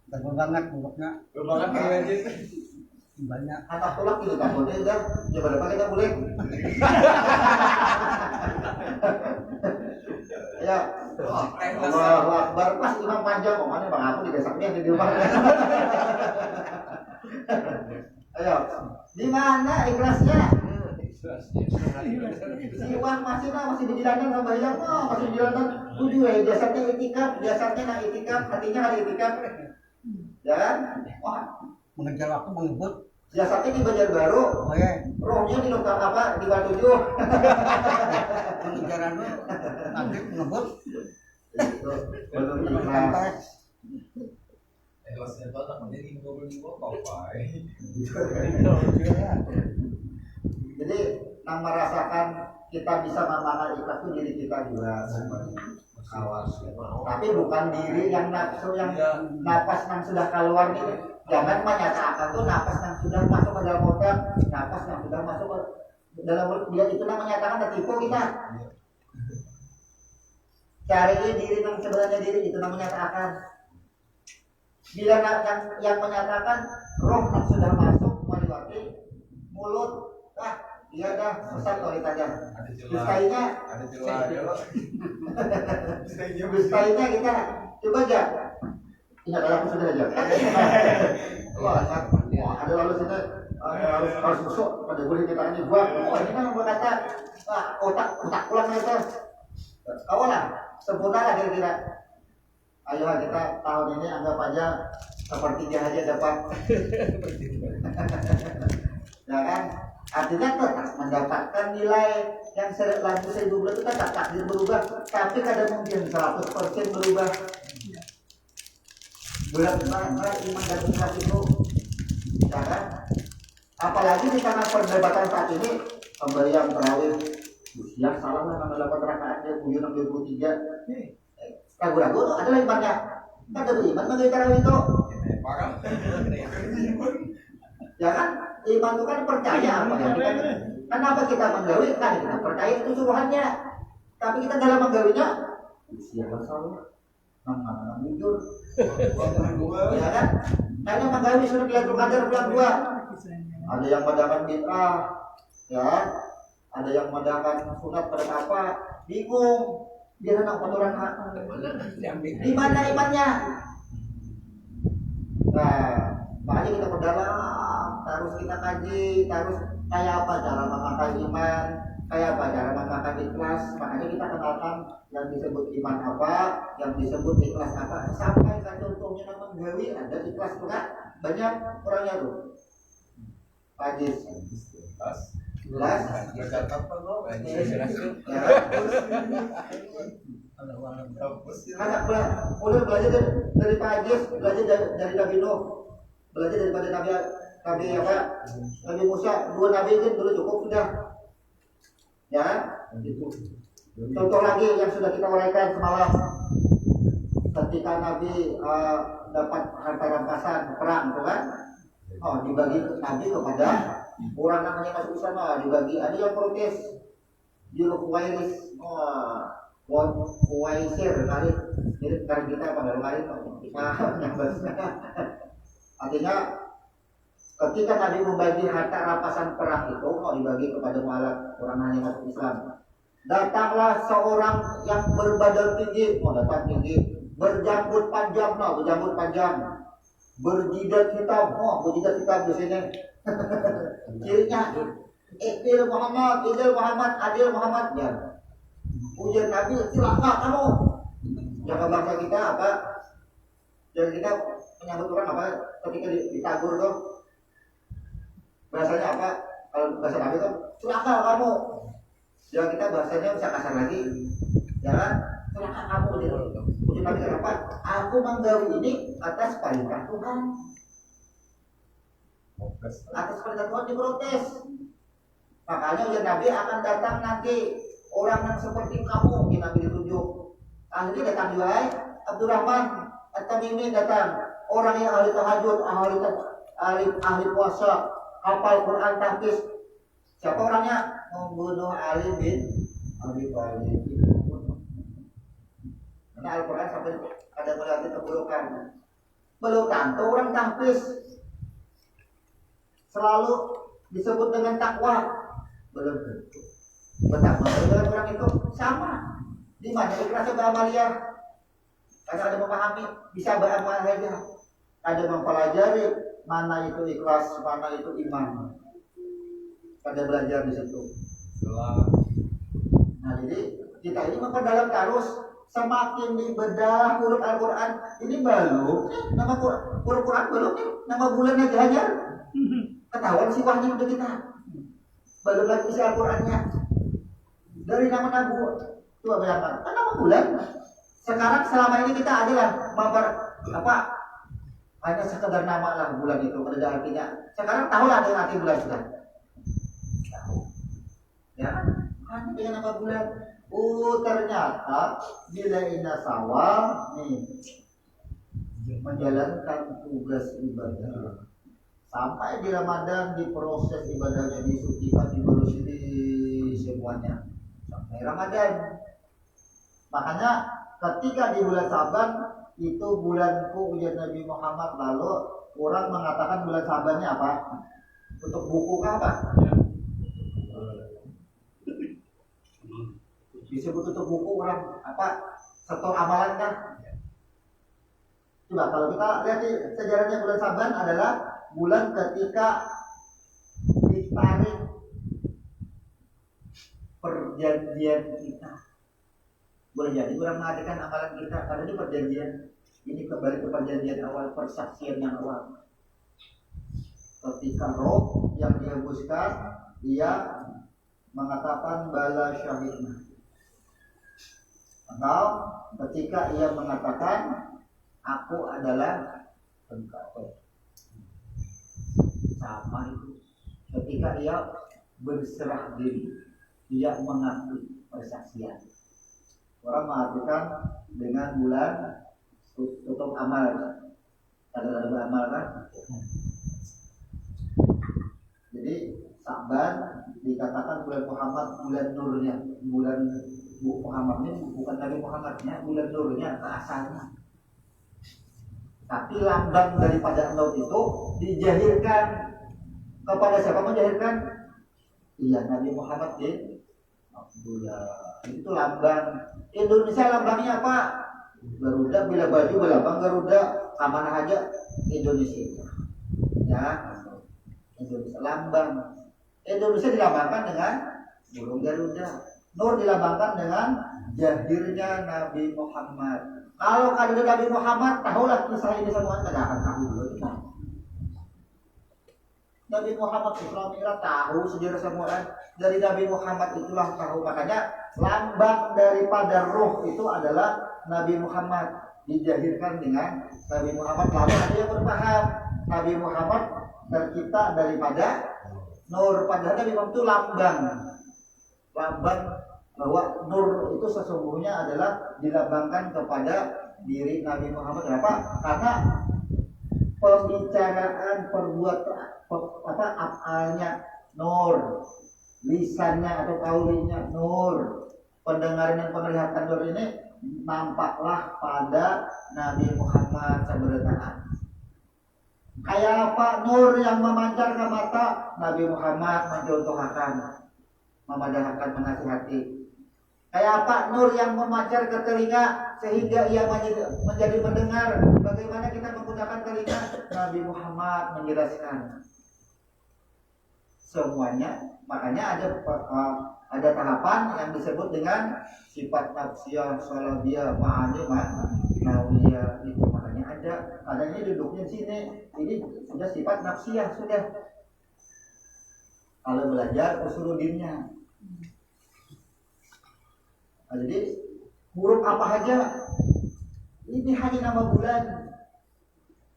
Tebal banget mulutnya. Banyak. anak tulak gitu kan boleh udah coba depan kita boleh. Ya Allahu Akbar pas imam panjang mana bang aku didesaknya di rumah. Ayo di mana ikhlasnya? Si Iwan masih di jalanan sama hilang masih di jalanan tujuh jasadnya itikaf hatinya ada itikaf ya kan? Wah Mengejar waktu mengebut. jasadnya di Banjarbaru, rohnya di lokal apa di Batu Tujuh. Pengejaran lu maghrib mengebut. Itu belum ikhlas. Jadi yang merasakan kita bisa memahami ikhlas itu diri kita juga awas. Tapi bukan diri yang nafsu yang napas yang sudah keluar ini. Jangan menyatakan tuh napas yang sudah masuk ke dalam otak, napas yang sudah masuk ke dalam mulut dia itu menyatakan tertipu kita. Cari diri yang sebenarnya diri itu namanya menyatakan. Bila yang menyatakan roh yang sudah masuk melewati mulut, dia dah sesat kalau aja. Dustainya kita coba aja. Ingat aku sudah aja. Wah, ada lalu sini harus busuk pada boleh kita ini buat. Ini kan buat kata otak pulang itu. Awal lah, sempurna lah kira-kira. Ayo kita tahun ini anggap aja sepertiga aja dapat. Ya kan? Artinya tetap mendapatkan nilai yang lanjut 1000 bulan itu tetap takdir berubah, tapi kadang mungkin 100% berubah. Berat banget iman dan ikhlas itu, ya kan? Apalagi di tengah perdebatan saat ini pemberian terawih, yang salah lah nama 8 rakaatnya, 63. Ragu-ragu tuh adalah imannya, kan ada beriman mengenai terawih itu. Ya kan? Iman itu kan percaya apa yang kita. Kenapa kita menggawi? Kan kita percaya itu suruhannya. Tapi kita dalam menggawinya siapa salah? Nama jujur. Ya kan? Karena menggawi suruh Lailatul Qadar bulan 2. Ada yang mengadakan bid'ah, ya. Ada yang mengadakan sunat pada apa? Bingung. Dia hendak kotoran di mana imannya? Nah, Makanya kita perdalam, terus kita kaji, terus kayak apa cara memakai iman, kayak apa cara memakai ikhlas. Makanya kita kenalkan yang disebut iman apa, yang disebut ikhlas apa. Sampai kan contohnya nama gawi ada ikhlas tuh kan, banyak orangnya tuh. Pajis, ikhlas. Berkat apa lo? Ya. Anak boleh belajar dari Pak Ajis, belajar dari Nabi Nuh, belajar daripada Nabi Musa. Dua nabi itu dulu cukup sudah. Ya, itu. Contoh lagi yang sudah kita uraikan semalam, ketika Nabi dapat harta rampasan perang, itu kan? Oh, dibagi Nabi kepada orang namanya masuk Islam, dibagi. Ada yang protes, Juluk Wairis, Waisir kali, jadi sekarang kita pada kemarin artinya ketika Nabi membagi harta rampasan perang itu mau dibagi kepada mualaf orang hanya masuk Islam, datanglah seorang yang berbadan tinggi, mau datang tinggi, berjanggut panjang, berjidat hitam, berjidat hitam di sini, cirinya Idil Muhammad, Adil Muhammad, ya. Ujian Nabi, celaka kamu. Jaga bangsa kita apa? Jadi kita menyambut orang apa? Ketika ditagur tuh, bahasanya apa? Kalau bahasa Nabi tuh, celaka kamu. Jangan kita bahasanya bisa kasar lagi. Jangan celaka kamu. Ujian Nabi kenapa? Aku menggawi ini atas perintah Tuhan. Atas perintah Tuhan diprotes. Makanya ujian Nabi akan datang nanti orang yang seperti kamu, kita Nabi ditunjuk. Akhirnya datang juga Abdurrahman At-Tamimi datang, orang yang ahli tahajud, ahli puasa, hafal Quran tahfiz. Siapa orangnya? Membunuh Ali bin Abi Thalib. Karena Al-Quran sampai ada melewati keburukan. Belum tentu orang tahfiz selalu disebut dengan takwa. Belum tentu. Betapa dengan orang itu sama. Di mana ikhlasnya beramalia? Karena ada memahami, bisa beramalia. Ada mempelajari mana itu ikhlas, mana itu iman. Ada belajar di situ. Nah, jadi kita ini memperdalam terus, semakin dibedah huruf Al-Quran. Ini belum, nama huruf Quran belum nih, nama bulan aja hajar. Ketahuan sih wahnya udah kita. Belum lagi isi Al-Qurannya. Dari nama Nabu, coba bayangkan, kan nama bulan. Sekarang selama ini kita adalah hanya sekedar nama lah bulan itu, ada artinya. Sekarang tahulah ada arti bulan sudah. Tahu, ya? Hanya dengan nama bulan. Ternyata bila ina sawal nih menjalankan tugas ibadah. Sampai di Ramadan diproses ibadahnya, disucikan, dibersih semuanya. Sampai Ramadan. Makanya ketika di bulan Saban itu bulanku ujian Nabi Muhammad, lalu orang mengatakan bulan Sabannya apa? Untuk buku apa? Disebut untuk buku orang apa? Setor amalan kan? Coba kalau kita lihat di sejarahnya bulan Saban adalah bulan ketika ditarik perjanjian kita. Boleh jadi orang mengadakan amalan kita karena ini perjanjian. Ini kembali ke perjanjian awal, persaksian yang awal. Ketika roh yang dihembuskan, dia mengatakan bala syahidna. Atau ketika ia mengatakan aku adalah pengkafir. Sama itu. Ketika ia berserah diri, ia mengakui persaksian. Orang mengartikan dengan bulan tutup amal. Ada amal kan? Jadi Sa'ban dikatakan bulan Muhammad, bulan nurnya, bulan Muhammad ini bukan Nabi Muhammadnya, bulan nurnya ke asalnya. Tapi lambang daripada nur itu dijahirkan kepada siapa menjahirkan? Iya, Nabi Muhammad bin Abdullah. Itu lambang. Indonesia lambangnya apa? Garuda, bila baju berlambang Garuda, kemana aja Indonesia. ya Indonesia lambang. Indonesia dilambangkan dengan burung Garuda. Nur dilambangkan dengan jahirnya Nabi Muhammad. Kalau ada Nabi Muhammad, tahulah kisah ini semua tidak akan tahu dulu kita. Nabi Muhammad Isra Mi'raj tahu sejarah semua dari Nabi Muhammad itulah tahu. Makanya lambang daripada ruh itu adalah Nabi Muhammad, dijahirkan dengan Nabi Muhammad. Lalu ada yang berpaham Nabi Muhammad tercipta daripada nur, padahal Nabi Muhammad itu lambang bahwa nur itu sesungguhnya adalah dilambangkan kepada diri Nabi Muhammad. Kenapa? Karena pembicaraan, afalnya nur, lisannya atau kaulinya nur, pendengaran dan penglihatan nur ini nampaklah pada Nabi Muhammad sebenarnya. Kayak apa nur yang memancar ke mata, Nabi Muhammad mencontohkan, memadahkan, menasihati. Kayak apa nur yang memancar ke telinga sehingga ia menjadi mendengar. Bagaimana kita menggunakan telinga, Nabi Muhammad menjelaskan semuanya. Makanya ada tahapan yang disebut dengan sifat nafsiyah, salabiyah, ma'ani, ma'nawiyah. Itu makanya adanya duduknya di sini. Ini sudah sifat nafsiyah sudah. Kalau belajar usuluddinnya. Nah, jadi huruf apa aja ini hanya nama bulan.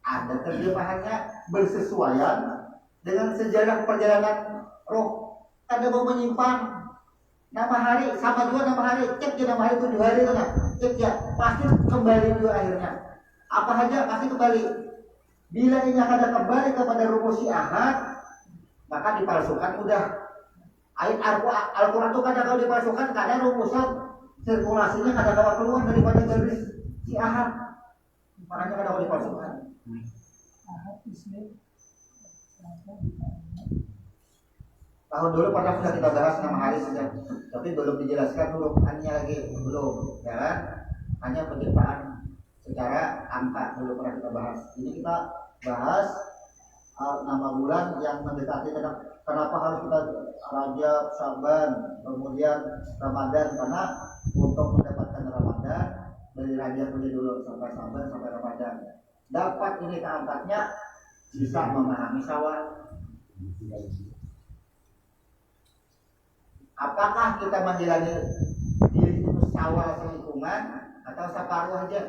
Ada terjemahannya bersesuaian dengan sejarah perjalanan roh. Ada mau menyimpan nama hari sama juga nama hari, cek ya nama hari 7 hari itu nah, cek ya pasti kembali juga akhirnya. Apa aja pasti kembali. Bila ini akan kembali kepada rumus ahad, maka dipalsukan udah. Ayat Al-Quran itu kadang kalau dipalsukan kadang rumusnya sirkulasinya kadang-kadang keluar daripada garis si ahad. Makanya kadang dipalsukan. Ahad Isnin. Tahun dulu pernah sudah kita bahas nama hari sudah, tapi belum dijelaskan huruf An-nya lagi, belum, ya kan? Hanya penciptaan secara angka dulu pernah kita bahas. Ini kita bahas nama bulan yang mendekati. Kenapa harus kita Rajab, Syaban, kemudian Ramadan? Karena untuk mendapatkan Ramadan dari Rajab aja dulu sampai Syaban sampai Ramadan. Dapat ini keangkatnya bisa memahami Syawal. Apakah kita menjalani diri itu Syawal sehitungan atau separuh aja?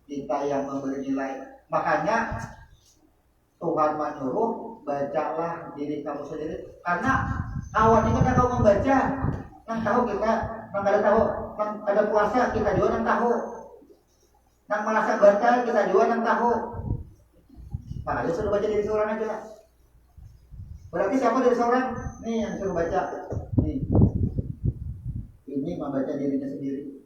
Kita yang memberi nilai. Makanya Tuhan menyuruh bacalah diri kamu sendiri. Karena kawan ini kan kau membaca, yang tahu kita, yang ada tahu, yang ada puasa kita juga yang tahu, yang merasa batal kita juga yang tahu. Makanya suruh baca diri seorang aja. Berarti siapa diri seorang? Nih yang suruh baca. Nih. Ini membaca dirinya sendiri.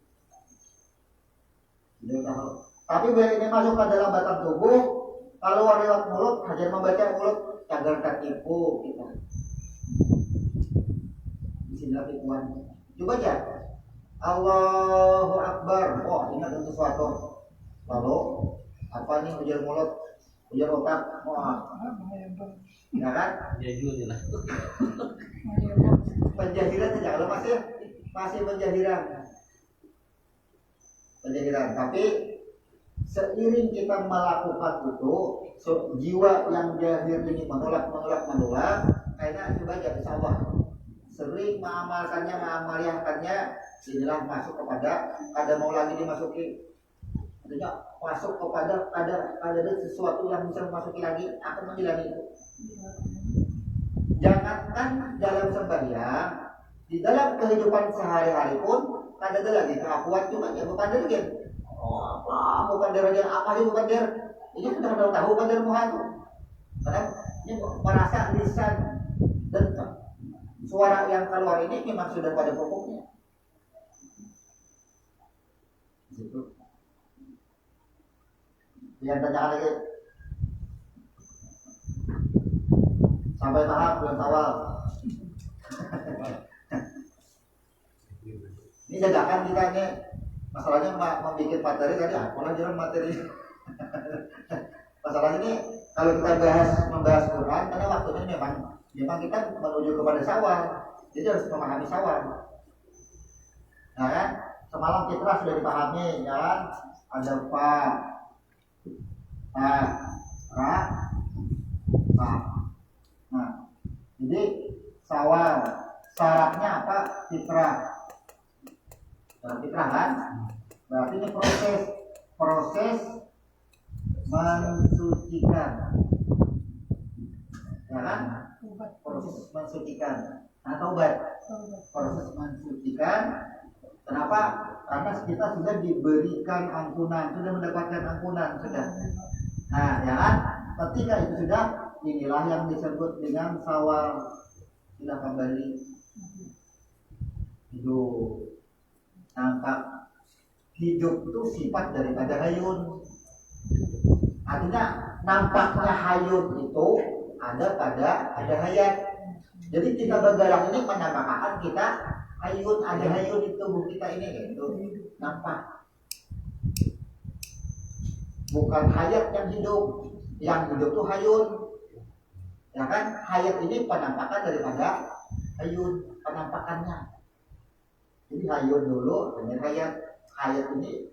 Dia tahu. Tapi biar ini masuk ke dalam batang tubuh, kalau lewat mulut, hajar membaca mulut, agar tertipu kita. Bismillah tipuan. Coba aja. Allahu Akbar. Oh, ingat sesuatu. Lalu apa nih ujar mulut, ujar otak? Wah, ya kan? Ya juga lah. Penjahiran saja kalau masih penjahiran. Tapi seiring kita melakukan itu, jiwa yang jahir ini menolak, karena coba aja insya Allah sering mengamalkannya, inilah masuk kepada ada mau lagi dimasuki, artinya masuk kepada ada sesuatu yang bisa memasuki lagi akan menjalani itu. Jangankan dalam sembahyang, di dalam kehidupan sehari-hari pun ada lagi keakuan cuma ya bukan dari bukan dari apa sih bukan dari ini sudah tahu bukan dari muhatu karena ini merasa lisan dan suara yang keluar ini memang sudah pada pokoknya gitu. Yang tanyakan lagi sampai tahap bulan awal ini jadakan kita ini. Masalahnya membuat materi tadi apalah jalan materi Masalah ini kalau kita membahas Quran, karena waktunya memang kita menuju kepada sawal, jadi harus memahami sawal. Nah kan, semalam fitrah sudah dipahami, ya kan? Ada fa, ta, ra, ta. Nah, jadi sawal syaratnya apa? Fitrah. Fitrah kan? Berarti ini proses mensucikan, ya kan? Proses mensucikan, taubat. Proses mensucikan. Kenapa? Karena kita sudah diberikan ampunan, sudah mendapatkan ampunan, sudah. Nah, ya kan? Ketika itu sudah, inilah yang disebut dengan sawal, sudah kembali hidup. Nampak hidup itu sifat daripada hayun. Artinya nampaknya hayun itu ada hayat. Jadi kita bergerak ini menampakkan kita hayun, ada hayun di tubuh kita ini gitu. Nampak. Bukan hayat yang hidup itu hayun. Ya kan? Hayat ini penampakan daripada hayun, penampakannya. Jadi hayun dulu, kemudian hayat. Hayat ini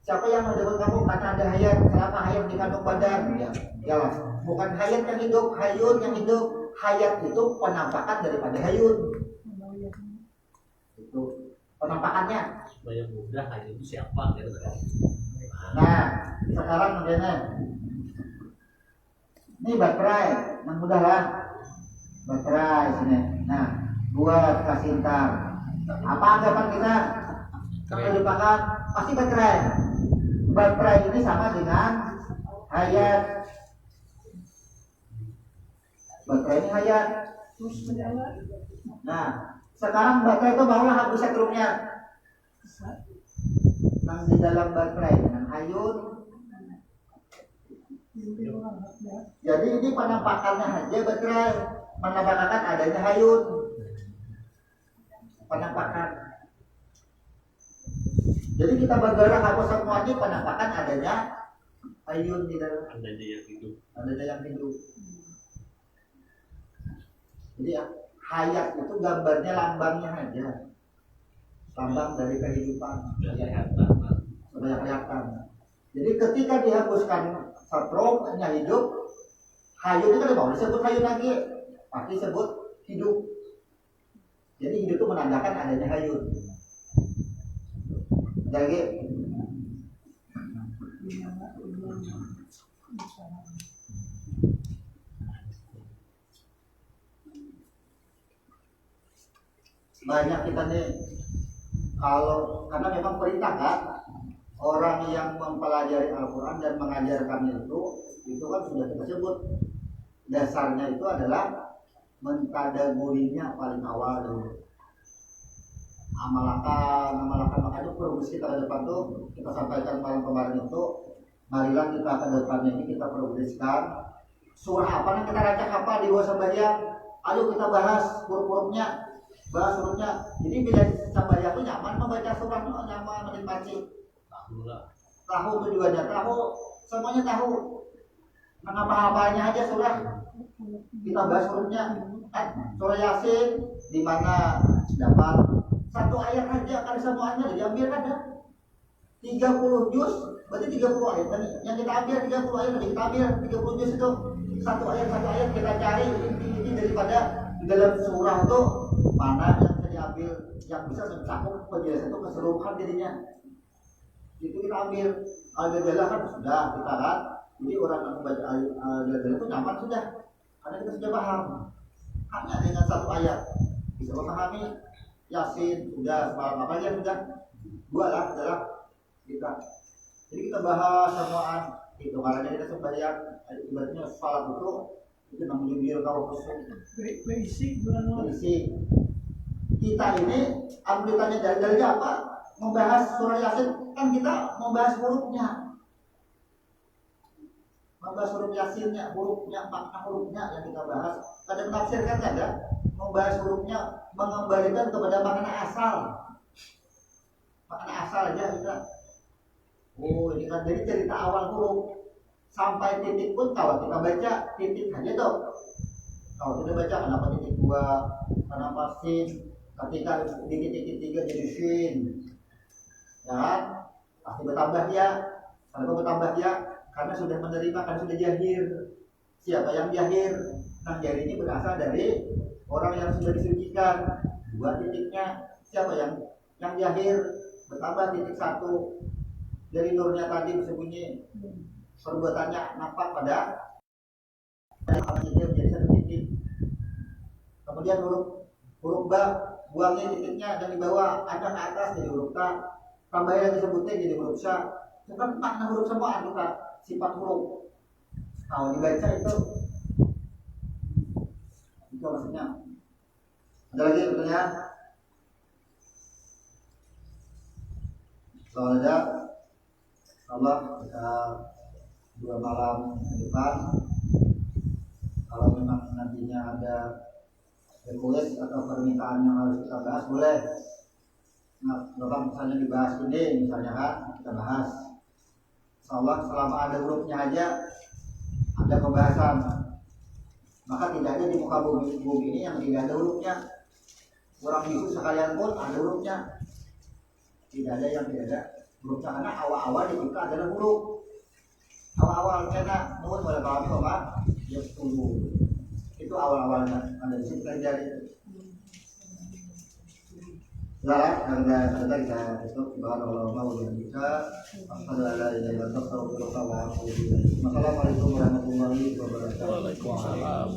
siapa yang menurut kamu karena ada hayat, selama hayat di kandung badan, ya lah. Bukan hayat yang hidup, hayun yang hidup. Hayat itu penampakan daripada hayun. Itu penampakannya. Supaya mudah hayun itu siapa gitu kan. Nah, sekarang begini. Ini baterai, yang mudah lah. Baterai sini. Nah, buat kasintar. Apa anggapan kita? Kalau dipakai pasti baterai. Baterai ini sama dengan hayat. Baterai ini hayat. Terus berjalan. Nah, sekarang baterai itu barulah hapus setrumnya. Yang di dalam baterai dengan hayun. Jadi ini penampakannya aja baterai, menampakkan adanya hayun. Penampakan. Jadi kita bergerak hapus semua ini penampakan adanya hayun di dalam. Adanya yang hidup. Adanya yang hidup. Jadi ya, hayat itu gambarnya lambangnya aja. Lambang dari kehidupan. Supaya kelihatan. Jadi ketika dihapuskan setrumnya hidup, hayun itu kan mau disebut hayun lagi, pasti disebut hidup. Jadi hidup itu menandakan adanya hayun. Jadi banyak kita nih, kalau karena memang perintah kan, orang yang mempelajari Al-Quran dan mengajarkan itu kan sudah kita sebut dasarnya itu adalah mentadaburinya paling awal dulu. Amalakan makanya progres kita ke depan tuh kita sampaikan malam kemarin itu, marilah kita ke depannya ini kita progreskan surah apa yang kita rancang apa di bawah sembahyang, ayo kita bahas huruf-hurufnya, bahas hurufnya. Jadi bila sembahyang itu nyaman membaca surah, nyaman menikmati. Tahu tujuannya, tahu semuanya tahu. Mengapa-apanya aja surah. Kita bahas hurufnya. Surah Yasin di mana dapat satu ayat aja kan semuanya diambil kan ya. 30 juz berarti 30 ayat kan yang kita ambil 30 ayat kita ambil 30 juz itu satu ayat kita cari inti daripada di dalam surah itu mana yang bisa diambil yang bisa mencakup penjelasan itu keseluruhan dirinya. Itu kita ambil al-Ghazali kan sudah kita kan. Jadi orang yang membaca al-Ghazali itu nyaman sudah karena kita sudah paham. Hanya dengan satu ayat bisa memahami Yasin sudah, semalam apa aja sudah, dua lah adalah kita. Jadi kita bahas semuaan itu karena kita sembahyang ibaratnya salat itu namanya biar kalau khusus Basic. Kita ini ambilnya dari apa? Membahas surah Yasin kan kita membahas hurufnya. Membahas huruf Yasinnya, hurufnya, makna hurufnya yang kita bahas. Kadang menafsirkan kan ada, membahas hurufnya, mengembalikan kepada makna asal. Makna asal aja kita. Oh, ini kan dari cerita awal huruf. sampai titik pun kalau kita baca titik aja tuh. Kalau kita baca kenapa titik 2, kenapa sin, ketika di titik ketiga jadi sin, ya kan? Pasti bertambah ya. Kenapa bertambah ya? Karena sudah menerima, kan sudah jahir. Siapa yang jahir? Nah, jahir ini berasal dari orang yang sudah disucikan. 2 titiknya. Siapa yang jahir? Bertambah titik 1. Dari nurnya tadi bersembunyi. Perbuatannya nampak pada titik menjadi 1 titik. Kemudian huruf ba, buangnya titiknya dan di bawah, ada ke atas jadi huruf ta. Tambahnya yang disebutnya jadi huruf sya. Itu kan makna huruf semua itu kan sifat huruf. Kalau dibaca itu maksudnya. Ada lagi pertanyaan? Kalau ada, Allah kita 2 malam ke depan. Kalau memang nantinya ada request atau permintaan yang harus kita bahas, boleh. Nah, Bapak misalnya dibahas ini, misalnya kan kita bahas. Insyaallah selama ada hurufnya aja ada pembahasan. Maka tidak ada di muka bumi ini yang tidak ada hurufnya. Orang itu sekalian pun ada hurufnya. Tidak ada yang tidak ada hurufnya karena awal-awal dicipta adalah huruf. Awal-awal karena nun wal kami apa? Ya itu awal-awalnya ada di situ dari. Lah, karena kita itu subhanallah wa bihamdika asyhadu an la ilaha illa anta astaghfiruka wa atubu ilaik. Assalamualaikum warahmatullahi wabarakatuh. Waalaikumsalam.